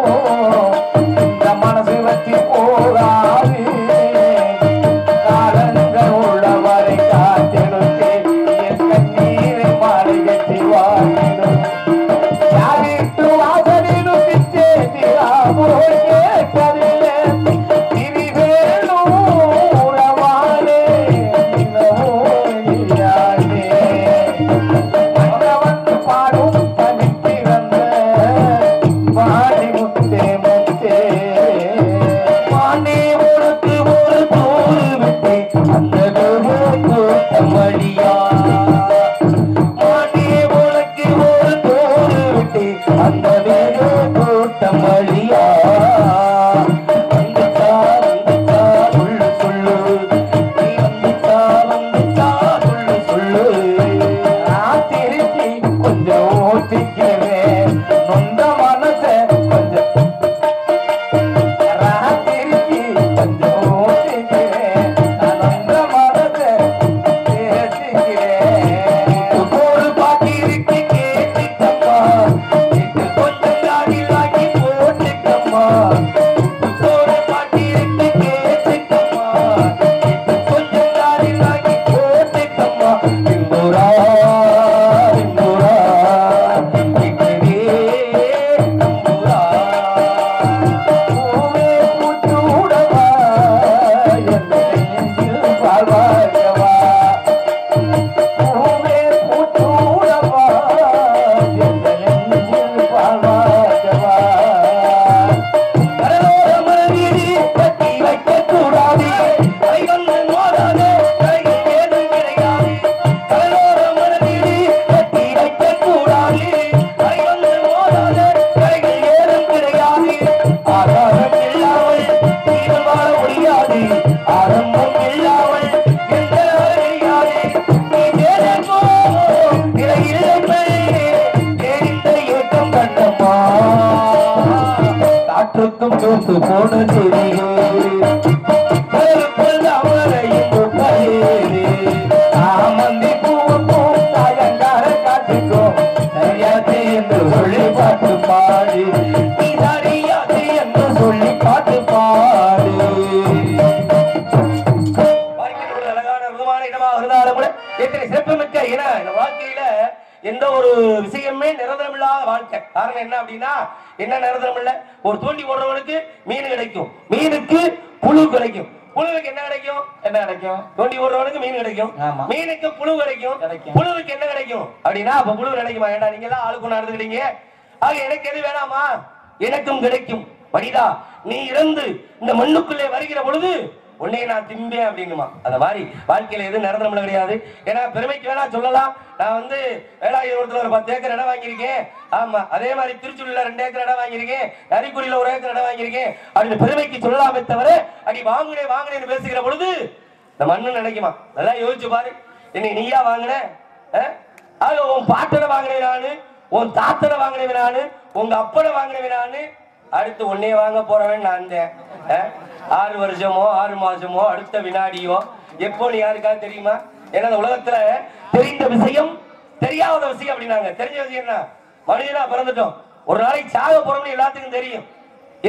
இந்த மனசு வத்தி போகாது காலங்கள் உள்ளவரை காத்திருந்தே என் கண்ணீரை மாறி கட்டி வாழ்ந்திடும் யாரிட்டு வாசலிலும் பிச்சே திராமோ கேட்கவில்லை திரிவேணும் உறவானே இன்னமோ இல்லாதே வந்து பாடும் தனித்து வந்த பாடி முத்தே முத்தே பாண்டி உனக்கு ஒரு தோறு விட்டு அந்த கூட்டம் வழியா பாண்டி உனக்கு ஒரு தோறு விட்டு அந்த கூட்டம் வழியா வந்துச்சா வந்துச்சா சொல்லு சொல்லு நீ வந்துச்சா சொல்லு சொல்லு நான் திருச்சி கொஞ்சம் ஓட்டிக்கிறேன் நொந்த மனசை கொஞ்சம் ராத்திரிக்கு கொஞ்சம் ஓட்டிக்கிறேன் நான் நொந்த மனசை பேசிக்கிறேன் ஒரு பாட்டிருக்கு கேட்டுக்கம்மா இது கொஞ்சம் காடிலாக்கி போட்டுக்கம்மா ஒரு பாட்டிருக்கு கேட்டுக்கம்மா இது கொஞ்சம் காடிலாக்கி போட்டுக்கம்மா இங்குரா இங்குரா இங்குரே இங்குரா பூவே பூச்சூடவா என் நெஞ்சில் வாழ்வாயவா பூவே பூச்சூடவா என் நெஞ்சில் வாழ்வாயவா கடலோர மனதில் கட்டி வைக்கக்கூடாது கைகள் மோதாதே கையில் ஏதும் கிடையாது கடலோர மனதில் கட்டி வைக்கக்கூடாது கைகள் மோதாதே கைகள் ஏதும் கிடையாது ஆதாரம் இல்லாமல் ஜீவன் வாழ முடியாது ஆரம்பம் இல்லாமல் எந்த அறியாது நீ தேடப்போ நிலையில்லை தேடித்த ஏக்கம் கண்டம்மா காற்றுக்கும் தூத்து போன செய்திகள் அவரையும் முப்பேறு ஆமந்தி பூவுக்கும் சாயங்கால காட்டுக்கும் சரியாச்சு என்று சொல்லி பாட்டு பாடு நீ சரியாச்சு என்று சொல்லி பாட்டு பாடு அழகான மிருதுவான இடமாக இருந்தாலும் கூட எத்தனை சிறப்புமிக்க இனம் இந்த வாழ்க்கையில எந்த ஒரு விஷயமே நிரந்தரம் இல்லாத வாழ்க்கை. காரணம் என்ன அப்படின்னா, என்ன நிரந்தரம் இல்ல, ஒரு தூண்டி போடுறவனுக்கு மீன் கிடைக்கும், மீனுக்கு புழு கிடைக்கும், புழுவுக்கு என்ன கிடைக்கும், என்ன கிடைக்கும், தூண்டி போடுறவனுக்கு மீன் கிடைக்கும், மீனுக்கு புழு கிடைக்கும், புழுவுக்கு என்ன கிடைக்கும் அப்படின்னா, அப்ப புழு கிடைக்குமா? ஏண்டா நீங்க எல்லாம் ஆளுக்கு ஒண்ணு எடுத்துக்கிட்டீங்க, ஆக எனக்கு எது வேணாமா, எனக்கும் கிடைக்கும். மனிதா, நீ இறந்து இந்த மண்ணுக்குள்ளே வருகிற பொழுது உன்னை நான் திம்பேன் அப்படின்னுமா. அந்த மாதிரி வாழ்க்கையில எதுவும் நிரந்தரம் கிடையாது. ஏன்னா பெருமைக்கு வேணா சொல்லலாம், நான் வந்து வேளாயுரத்துல ஒரு 10 ஏக்கர் இடம் வாங்கியிருக்கேன், ஆமா, அதே மாதிரி திருச்சூர்ல 2 ஏக்கர் இடம் வாங்கியிருக்கேன், நரிக்குடியில 1 ஏக்கர் இடம் வாங்கியிருக்கேன் அப்படின்னு பெருமைக்கு சொல்லலாமே தவிர, அடி வாங்குனேன்னு பேசுகிற பொழுது இந்த மண்ணு நினைக்குமா? நல்லா யோசிச்சு பாரு. என்னை நீயா வாங்கின? உன் பாட்டனை வாங்கினேன் நானு, உன் தாத்தனை வாங்கினேன் நானு, உங்க அப்பனை வாங்கினேன் நானு, அடுத்து உன்னைய வாங்க போறவன் நான் தான். 6 வருஷமோ 6 மாசமோ அடுத்த வினாடியோ எப்போ நீ யாருக்காவது தெரியுமா? ஏன்னா உலகத்துல தெரிந்த விஷயம் தெரியாத விஷயம் அப்படின்னாங்க. தெரிஞ்ச விஷயம் என்ன? மனிதனா பிறந்துட்டோம், ஒரு நாளைக்கு சாக போறோம்னு எல்லாத்துக்கும் தெரியும்.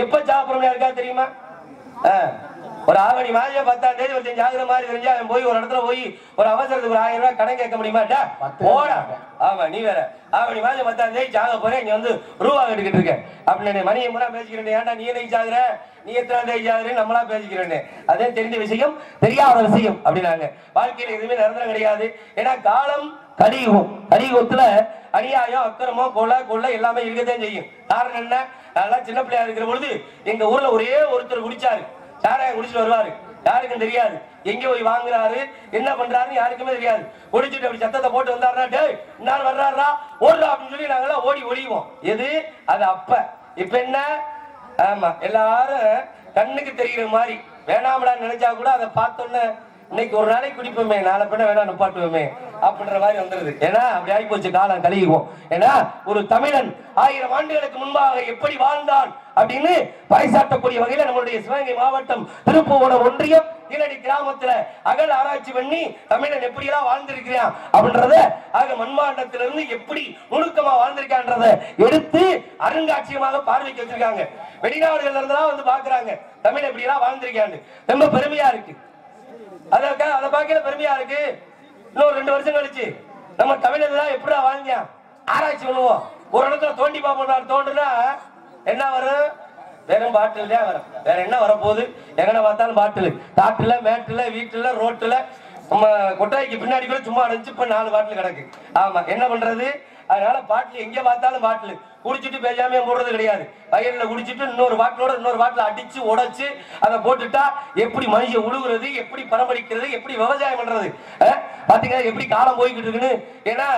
எப்ப சாக போறோம்னு யாருக்காவது தெரியுமா? ஒரு ஆவணி மாதம் 10ஆம் தேதி ஒருத்தன் ஜாகிற மாதிரி தெரிஞ்சா அவன் போய் ஒரு இடத்துல போய் ஒரு அவசரத்துக்கு ஒரு 1000 ரூபாய் கடன் கேட்க முடியுமாட்டா? போடா. ஆமா, நீ வேற ஆவணி மாதம் 10ஆம் தேதி சாக போறேன், இங்க வந்து ரூபா கட்டுக்கிட்டு இருக்க அப்படின்னு மணியை முறை பேசிக்கிறேன். ஏன்டா நீ என்னைக்கு சாகுற, நீ எத்தனாம் தேதி சாகுறேன்னு நம்மளா பேசிக்கிறேன்னு. அதே தெரிஞ்ச விஷயம் தெரியாத விஷயம் அப்படின்னாங்க. வாழ்க்கையில எதுவுமே நிரந்தரம் கிடையாது. ஏன்னா காலம் கலியுகம். கலியுகத்துல அநியாயம் அக்கிரமம் கொலை எல்லாமே இருக்கத்தான் செய்யும். காரணம் என்ன? அதெல்லாம் சின்ன பிள்ளையா இருக்கிற பொழுது எங்க ஊர்ல ஒரே ஒருத்தர் குடிச்சாரு, சாராயம் குடிச்சிட்டு வருவாரு, யாருக்கும் தெரியாது எங்க போய் வாங்குறாரு என்ன பண்றாருன்னு யாருக்குமே தெரியாது. குடிச்சிட்டு அப்படி சத்தத்தை போட்டு வந்தாருன்னா டேய் இன்னார் வர்றாரா ஓடுறா அப்படின்னு சொல்லி நாங்கெல்லாம் ஓடி ஒளிவோம். எது அது அப்ப. இப்ப என்ன? ஆமா, எல்லாரும் கண்ணுக்கு தெரிகிற மாதிரி வேணாமடான்னு நினைச்சா கூட அதை பார்த்தோன்னே இன்னைக்கு ஒரு நாளைக்கு குடிப்போமே, நாளை பின்ன வேணா நிப்பாட்டுவோமே அப்படின்ற மாதிரி வந்துருது. ஏன்னா அப்படி ஆகி போச்சு, காலம் கலியுகம். ஏன்னா ஒரு தமிழன் 1000 ஆண்டுகளுக்கு முன்பாக எப்படி வாழ்ந்தான் அப்படின்னு பறைசாட்டக்கூடிய வகையில நம்மளுடைய சிவகங்கை மாவட்டம் திருப்புவனம் ஒன்றியம் கீழடி கிராமத்துல அகல் ஆராய்ச்சி பண்ணி தமிழன் எப்படி எல்லாம் வாழ்ந்திருக்கிறான் அப்படின்றத ஆக மண்மாண்டத்திலிருந்து எப்படி நுணுக்கமா வாழ்ந்திருக்கான்றத எடுத்து அருங்காட்சியமாக பார்வைக்கு வச்சிருக்காங்க. வெளிநாடுகள்ல இருந்தெல்லாம் வந்து பாக்குறாங்க தமிழ் எப்படி எல்லாம் வாழ்ந்திருக்கான்னு. ரொம்ப பெருமையா இருக்கு. அதை பார்க்கல பெருமையா இருக்கு. இன்னும் 2 வருஷம் கழிச்சு நம்ம தமிழர் எப்படா வாழ்ந்தா ஆராய்ச்சி பண்ணுவோம். ஒரு இடத்துல தோண்டி பார்ப்போம். தோண்டுனா என்ன வரும்? வெறும் பாட்டில் தான் வரும். வேற என்ன வரப்போகுது? எங்கன பார்த்தாலும் பாட்டில். காட்டுல மேட்டுல வீட்டுல ரோட்டுல நம்ம கொட்டாய்க்கு பின்னாடி கூட சும்மா அடைஞ்சு இப்ப 4 பாட்டில் கிடக்கு. ஆமா, என்ன பண்றது? அதனால பாட்டில் எங்க பார்த்தாலும் பாட்டில். குடிச்சிட்டு பேசாம போடுறது கிடையாது. வயல்ல குடிச்சிட்டு இன்னொரு பாட்டில் அடிச்சு உடைச்சு அதை போட்டுட்டா எப்படி மனுஷன் உழுகுறது, எப்படி பராமரிக்கிறது, எப்படி விவசாயம் பண்றது பாத்தீங்கன்னா எப்படி காலம் போய்கிட்டு இருக்குன்னு. ஏன்னா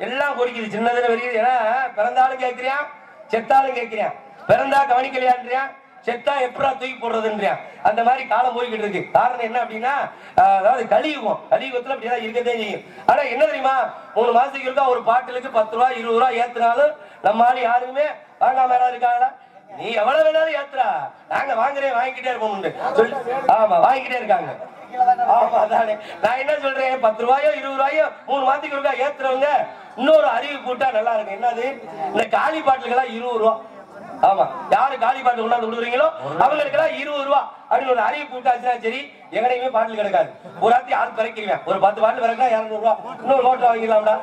எல்லாம் குடிக்குது, சின்னதுல வெளியுது. ஏன்னா பிறந்தாலும் கேட்கிறான், செத்தாலும் கேட்கிறான். பிறந்தா கவனிக்கலையான்றியான், செத்தா எப்படா தூக்கி போடுறதுன்றான். அந்த மாதிரி காலம் போய்கிட்டு இருக்கு. காரணம் என்ன அப்படின்னா அதாவது கலியுகம். கலியுகத்துல அப்படிதான் இருக்கதே செய்யும். ஆனா என்ன தெரியுமா? 3 மாசத்துக்கு இருக்கா ஒரு பாட்டிலுக்கு 10 ரூபாய் 20 ரூபாய் ஏத்துனாலும் நம்ம ஆளு யாருமே வாங்காம இருக்காங்களா? நீ எவ்வளவு வேணாலும் ஏத்துறா, நாங்க வாங்கிக்கிட்டே இருப்போம். ஆமா, வாங்கிக்கிட்டே இருக்காங்க. ஆமா, அதானே நான் என்ன சொல்றேன், 10 ரூபாயோ 20 ரூபாயோ 3 மாசத்துக்கு இருக்கா ஏத்துறவங்க இன்னொரு அறிவு கூட்டா நல்லா இருக்கு. என்னது? இந்த காலி பாட்டிலுக்கெல்லாம் 20 ரூபா. ஆமா, யாரு காலி பாட்டில் கொண்டாந்து கொடுக்குறீங்களோ அவங்களுக்கு எல்லாம் 20 ரூபா அப்படின்னு ஒரு அறிவு கூட்டாச்சுன்னா சரி, எங்கனையுமே பாட்டில் கிடைக்காது. ஒரு ஆத்தி யாரு பிறக்கிறேன், ஒரு 10 பாட்டில் பிறகுனா 200 ரூபா, இன்னொரு ஓட்டை வாங்கிக்கலாம்டா.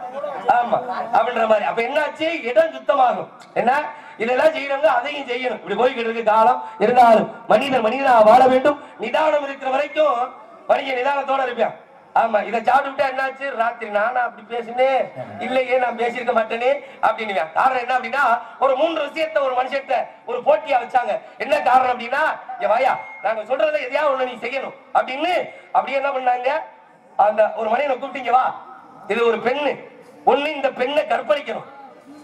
ஆமா, அப்படின்ற மாதிரி. அப்ப என்னாச்சு? இடம் சுத்தமாகும். என்ன இதெல்லாம் செய்யறவங்க அதையும் செய்யணும். இப்படி போய்கிட்டு இருக்கு காலம். இருந்தாலும் மனிதனா வாழ வேண்டும். நிதானம் இருக்கிற வரைக்கும் மனிதன் நிதானத்தோட இருப்பான். ஆமா, இதை சாப்பிட்டு என்னாச்சு? ராத்திரி நானா அப்படி பேசினேன், இல்லையே நான் பேசியிருக்க மாட்டேனே அப்படின்னு. காரணம் என்ன அப்படின்னா ஒரு 3 விஷயத்த ஒரு மனுஷத்தை ஒரு போட்டியா வச்சாங்க. என்ன காரணம் அப்படின்னா, வாயா நாங்க சொல்றதை எதையாவது ஒண்ணு நீ செய்யணும் அப்படின்னு. அப்படி என்ன பண்ணாங்க? அந்த ஒரு மனிதனை கூப்பிட்டீங்க, வா இது ஒரு பெண்ணு, ஒண்ணு இந்த பெண்ணை கற்பழிக்கணும்,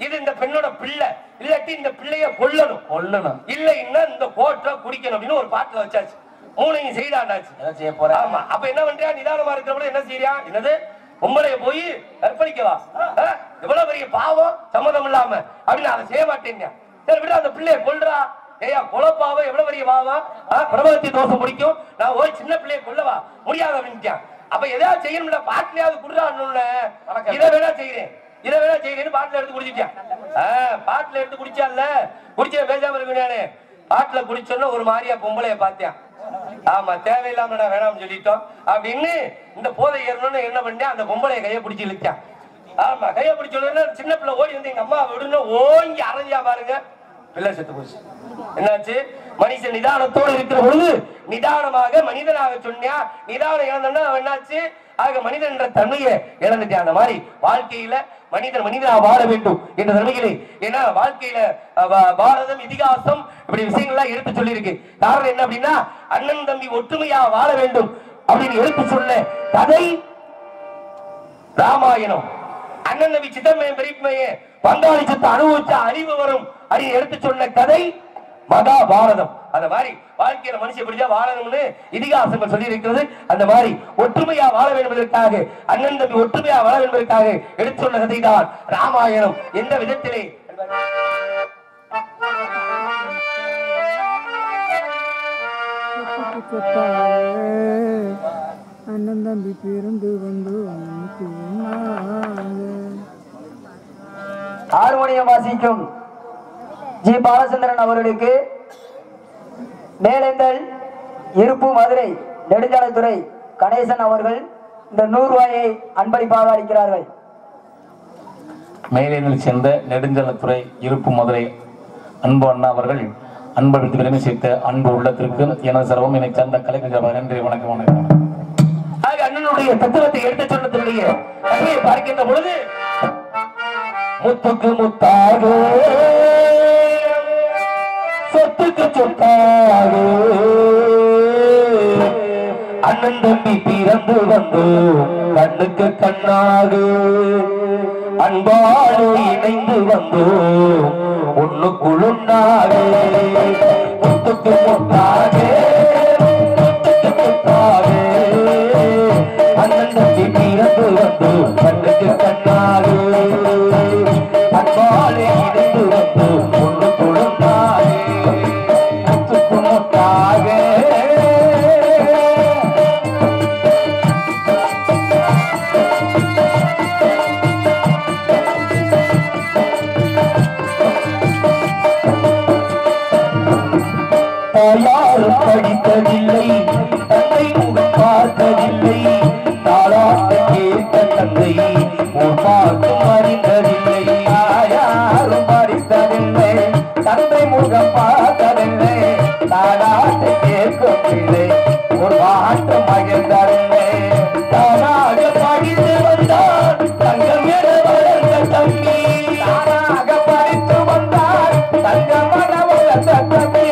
இது இந்த பெண்ணோட பிள்ளை, இல்லாட்டி இந்த பிள்ளைய கொல்லணும், இல்லைன்னா இந்த கோட்டை குடிக்கணும் அப்படின்னு ஒரு பாட்டுல வச்சாச்சு. 3ஐயும் செய்தாண்டாச்சு. ஆமா, அப்ப என்ன பண்றியா? நிதானமா இருக்கிறவங்க என்ன செய்யறியா? என்னது உங்களைய போய் கற்பழிக்கவா? எவ்வளவு பெரிய பாவம் சம்மதம் இல்லாம அப்படின்னு அதை செய்ய மாட்டேங்க. சரி விட, அந்த பிள்ளைய கொல்றா. ஏயா கொலப்பாவம் எவ்வளவு பெரிய பாவம், பிரபலத்தி தோஷம் முடிக்கும். நான் போய் சின்ன பிள்ளைய கொல்லவா முடியாது அப்படின்ட்டான். அப்ப எதாவது செய்யணும்ல, பாட்டிலையாவது குடுறான்னு இதை வேணா செய்யறேன்னு பாட்டில எடுத்து குடிச்சிட்டான். பாட்டில எடுத்து குடிச்சான்ல, குடிச்ச பேசாம இருக்கே. பாட்டில குடிச்சோன்னு ஒரு மாதிரியா பொம்பளைய பார்த்தேன். ஆமா, தேவையில்லாம வேணாம்னு சொல்லிட்டோம் அப்படின்னு இந்த போதை ஏறணும்னு என்ன பண்ணேன், அந்த பொம்பளைய கையை பிடிச்சி இழுத்தான். ஆமா, கையை பிடிச்ச சின்ன பிள்ளை ஓடி வந்து எங்க அம்மா விடுன்னு ஓங்கி அரைஞ்சா பாருங்க, பிள்ளை செத்து போச்சு. என்னாச்சு? மனுஷன் நிதானத்தோடு இருக்கிற பொழுது நிதானமாக மனிதனாக சொன்னியா, நிதானம் இழந்தோம்னா என்னாச்சு? ஆக மனிதன் என்ற தன்மையை இழந்துட்டேன். அந்த மாதிரி வாழ்க்கையில மனிதனா வாழ வேண்டும் என்ற தன்மையிலே. ஏன்னா வாழ்க்கையில பாரதம் இதிகாசம் இப்படி விஷயங்கள்லாம் எடுத்து சொல்லி இருக்கு. காரணம் என்ன அப்படின்னா, அண்ணன் தம்பி ஒற்றுமையா வாழ வேண்டும் அப்படின்னு எடுத்து சொன்ன கதை ராமாயணம். அண்ணன் தம்பி சித்தமையும் பெரியமையே பங்காளி சத்தை அனுபவிச்சா அறிவு வரும் அப்படின்னு எடுத்து சொன்ன கதை மகாபாரதம். அந்த மாதிரி வாழ்க்கையில மனுஷன் எப்படியா வாழணும்னு இதிகாசங்கள் சொல்லி இருக்கிறது. அந்த மாதிரி ஒற்றுமையா வாழ வேண்டும் என்பதற்காக, அண்ணன் தம்பி ஒற்றுமையா வாழ வேண்டும் என்பதற்காக எடுத்து சொன்ன கதைதான் ராமாயணம். எந்த விதத்திலே அண்ணன் தம்பி பிறந்து வந்து ஹார்மோனியம் வாசிக்கும் ஜி பாலச்சந்திரன் அவர்களுக்கு மேலெந்தல் இருப்பு மதுரை நெடுஞ்சாலைத்துறை கணேசன் அவர்கள் இந்த 100 ரூபாயை அன்பளிப்பாக அளிக்கிறார்கள். மேலேந்தில் சேர்ந்த நெடுஞ்சாலைத்துறை இருப்பு மதுரை அன்பு அண்ணா அவர்கள் அன்பளித்து பெருமை சேர்த்த அன்பு உள்ளத்திற்கு எனது சர்வம் என்னை சேர்ந்த கலைஞர் நன்றி. வணக்கம் வணக்கம். அண்ணனுடைய தத்துவத்தை எடுத்து சொன்னதுடைய கதையை பார்க்கின்ற பொழுது முத்துக்கு முத்தாக சொத்துக்கு சொத்தாக அண்ணன் தம்பி பிறந்து வந்து கண்ணுக்கு கண்ணாக அன்பாடு இணைந்து வந்து ஒண்ணுக்குள்ளாக முத்துக்கு முத்தாக சொத்துக்கு சொத்தாக அண்ணன் தம்பி பிறந்து வந்து கண்ணுக்கு கண்ணாக அன்பாடு இணைந்து வந்து ஒண்ணுக்குள்ளாக முத்துக்கு முத்தாக யாரும் படித்ததில்லை, தந்தை முகம் பார்த்ததில்லை, தாளாட்ட கேட்ட தந்தை பார்த்தும் அறிந்ததில்லை. யாரும் படித்ததில்லை, தந்தை முகம் பார்த்ததில்லை, தாளாட்ட கேட்கும் பிள்ளை ஒரு பாட்டு மகிழ்ந்ததில்லை. தானாக படித்து வந்தார் தங்கம் என வளர்ந்த தம்பி, தானாக படித்து வந்தார் தங்கம் என வளர்ந்த தம்பி,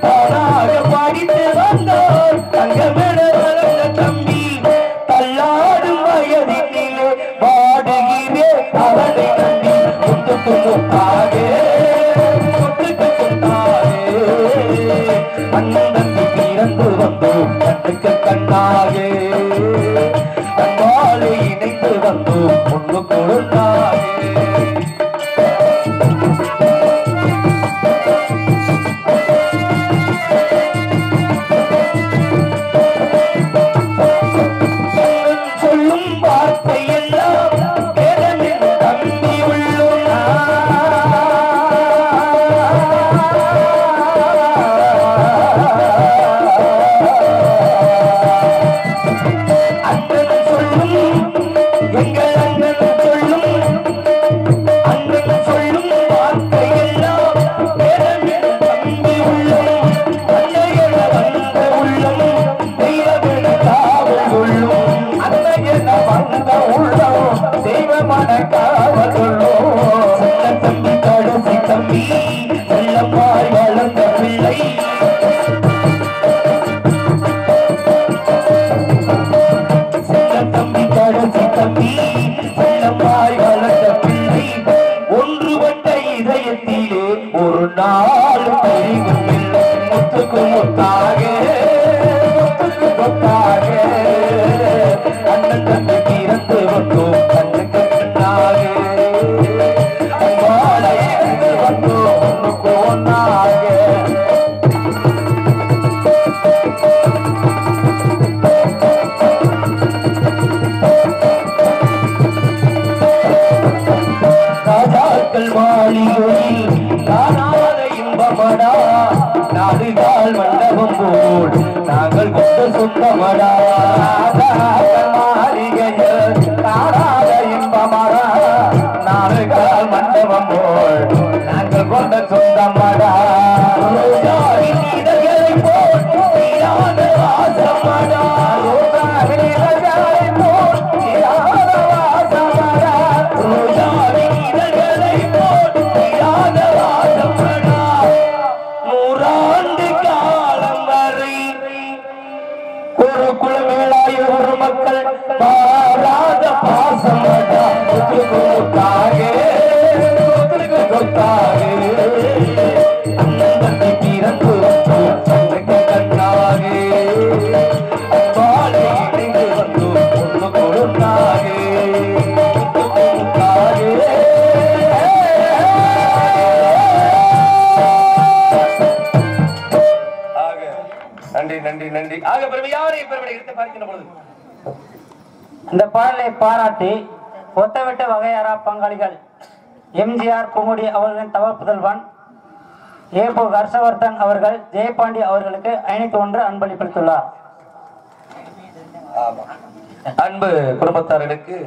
தானாக படித்து வந்தார் தங்கமென வளர்ந்த தம்பி, தள்ளாடும் வயதினிலே வாடுகிறே அவனை நம்பி முத்துக்கு முத்தாக முத்துக்கு முத்தாக அண்ணன் தம்பி பிறந்து வந்து கண்ணுக்கு கண்ணாக அன்பாலே இணைந்து வந்து ஒன்று கொடுத்தாக சொல்லும் வார்த்தை எல்லாம் வேதமின் தம்பி உள்ளும் அண்ணன் சொல்லும் எங்கள் அண்ணன் சொல்லும் அண்ணன் சொல்லும் வார்த்தை எல்லாம் வேதமின் தம்பி உள்ளும் அன்னையன வந்த உள்ளம் தெய்வமென காவல் உள்ளும் அன்னையன வந்த உள்ளம் தெய்வமான காவல் உள்ளும் சின்ன தம்பி கடைசி தம்பி செல்லம்மாய் வளர்ந்த பிள்ளை சின்ன தம்பி கடைசி தம்பி செல்லம்மாய் வளர்ந்த பிள்ளை ஒன்றுபட்ட இதயத்திலே ஒரு நாள் தெரியும் இல்லை முத்துக்கு முத்தாக முத்துக்கு முத்தாக அண்ணன் தம்பி பிறந்து வந்தோம் கண்ணுக்கு கண்ணாக அன்பாலே இருந்து வந்தோம் ஒன்றுக்கு ஒன்றாக ராஜாக்கள் மாளிகையில் காணாத இன்பமடா நாடுகால் மண்டபம் போல் நாங்கள் கொண்டு சொந்தமடா ராஜாக்கள் மாளிகையில் காணாத இன்பமடா நாடுகால் மண்டபம் போல் நாங்கள் கொண்ட சொந்தமடா ரோஜாவின் இதழ்களை போல் தீராத வாசமடா ரோஜாவின் இதழ்களை போல் தீராத வாசமடா ரோஜாவின் இதழ்களை போல் தீராத வாசமடா நூறாண்டு காலம் வரை ஒரு குலமேளாய ஒரு மக்கள் பாராத பாசமடா முத்துக்கு முத்தாக முத்துக்கு முத்தாக அண்ணன் தம்பி நன்றி நன்றி. ஆக பெருமையான பெருமை எடுத்து பார்க்கின்ற பொழுது இந்த பாடலை பாராட்டி ஒத்தவிட்ட வகையாரா பங்காளிகள் எம்ஜிஆர் பொங்குடி அவர்களின் தவ புதல்வன் ஏபு ஹர்ஷவர்தன் அவர்கள் ஜெயபாண்டி அவர்களுக்கு 501 அன்பளிப்பளித்துள்ளார். அன்பு குடும்பத்தார்களுக்கு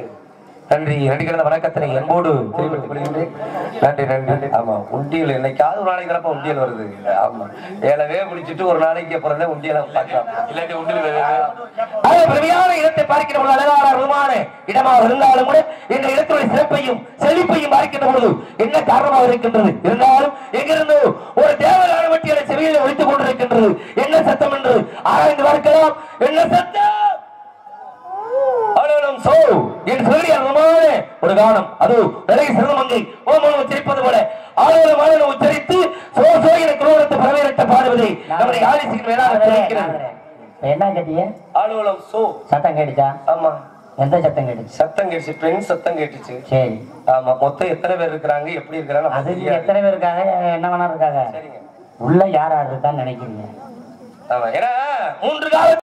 நன்றி. நடிக்கிற வணக்கத்தினை என்போடு தெரிவித்துக் கொள்கின்றேன். நன்றி நன்றி. ஆமா, உண்டியல் என்னைக்காவது ஒரு நாளைக்கு தானப்ப உண்டியல் வருது. ஆமா, ஏழவே முடிச்சுட்டு ஒரு நாளைக்கு அப்புறம் உண்டியல பார்க்கலாம். இல்லாட்டி உண்டியல் பெருமையான இடத்தை பார்க்கிற பொழுது அழகான அருமான இடமாக இருந்தாலும் கூட இந்த இடத்துடைய சிறப்பையும் செழிப்பையும் பார்க்கின்ற பொழுது என்ன காரணமாக இருக்கின்றது. இருந்தாலும் எங்கிருந்து ஒரு தேவரான வட்டியான செவியில ஒழித்துக் கொண்டிருக்கின்றது. என்ன சத்தம் என்று ஆராய்ந்து பார்க்கலாம். என்ன சத்தம்? ஒரு கானம் அது நிறைய சிரமங்கை ஓமனம் உச்சரிப்பது போல ஆளுநர் உச்சரித்து சோ சோ என குரோரத்தை பரவேற்ற பாடுவதை நம்முடைய ஆலிசிக்கு மேலாக தெரிவிக்கிறது. என்ன கேட்டீங்க? ஆளுநர் சோ சத்தம் கேட்டுச்சா? ஆமா. எந்த சத்தம் கேட்டுச்சு? சத்தம் கேட்டுச்சு, ட்ரெயின் சத்தம் கேட்டுச்சு. சரி. ஆமா, மொத்தம் எத்தனை பேர் இருக்காங்க, எப்படி இருக்காங்க? அது எத்தனை பேர் இருக்காங்க, என்ன வேணா இருக்காங்க. சரிங்க. உள்ள யார் யார் இருக்கான்னு நினைக்கிறீங்க? ஆமா, ஏன்னா 3 கால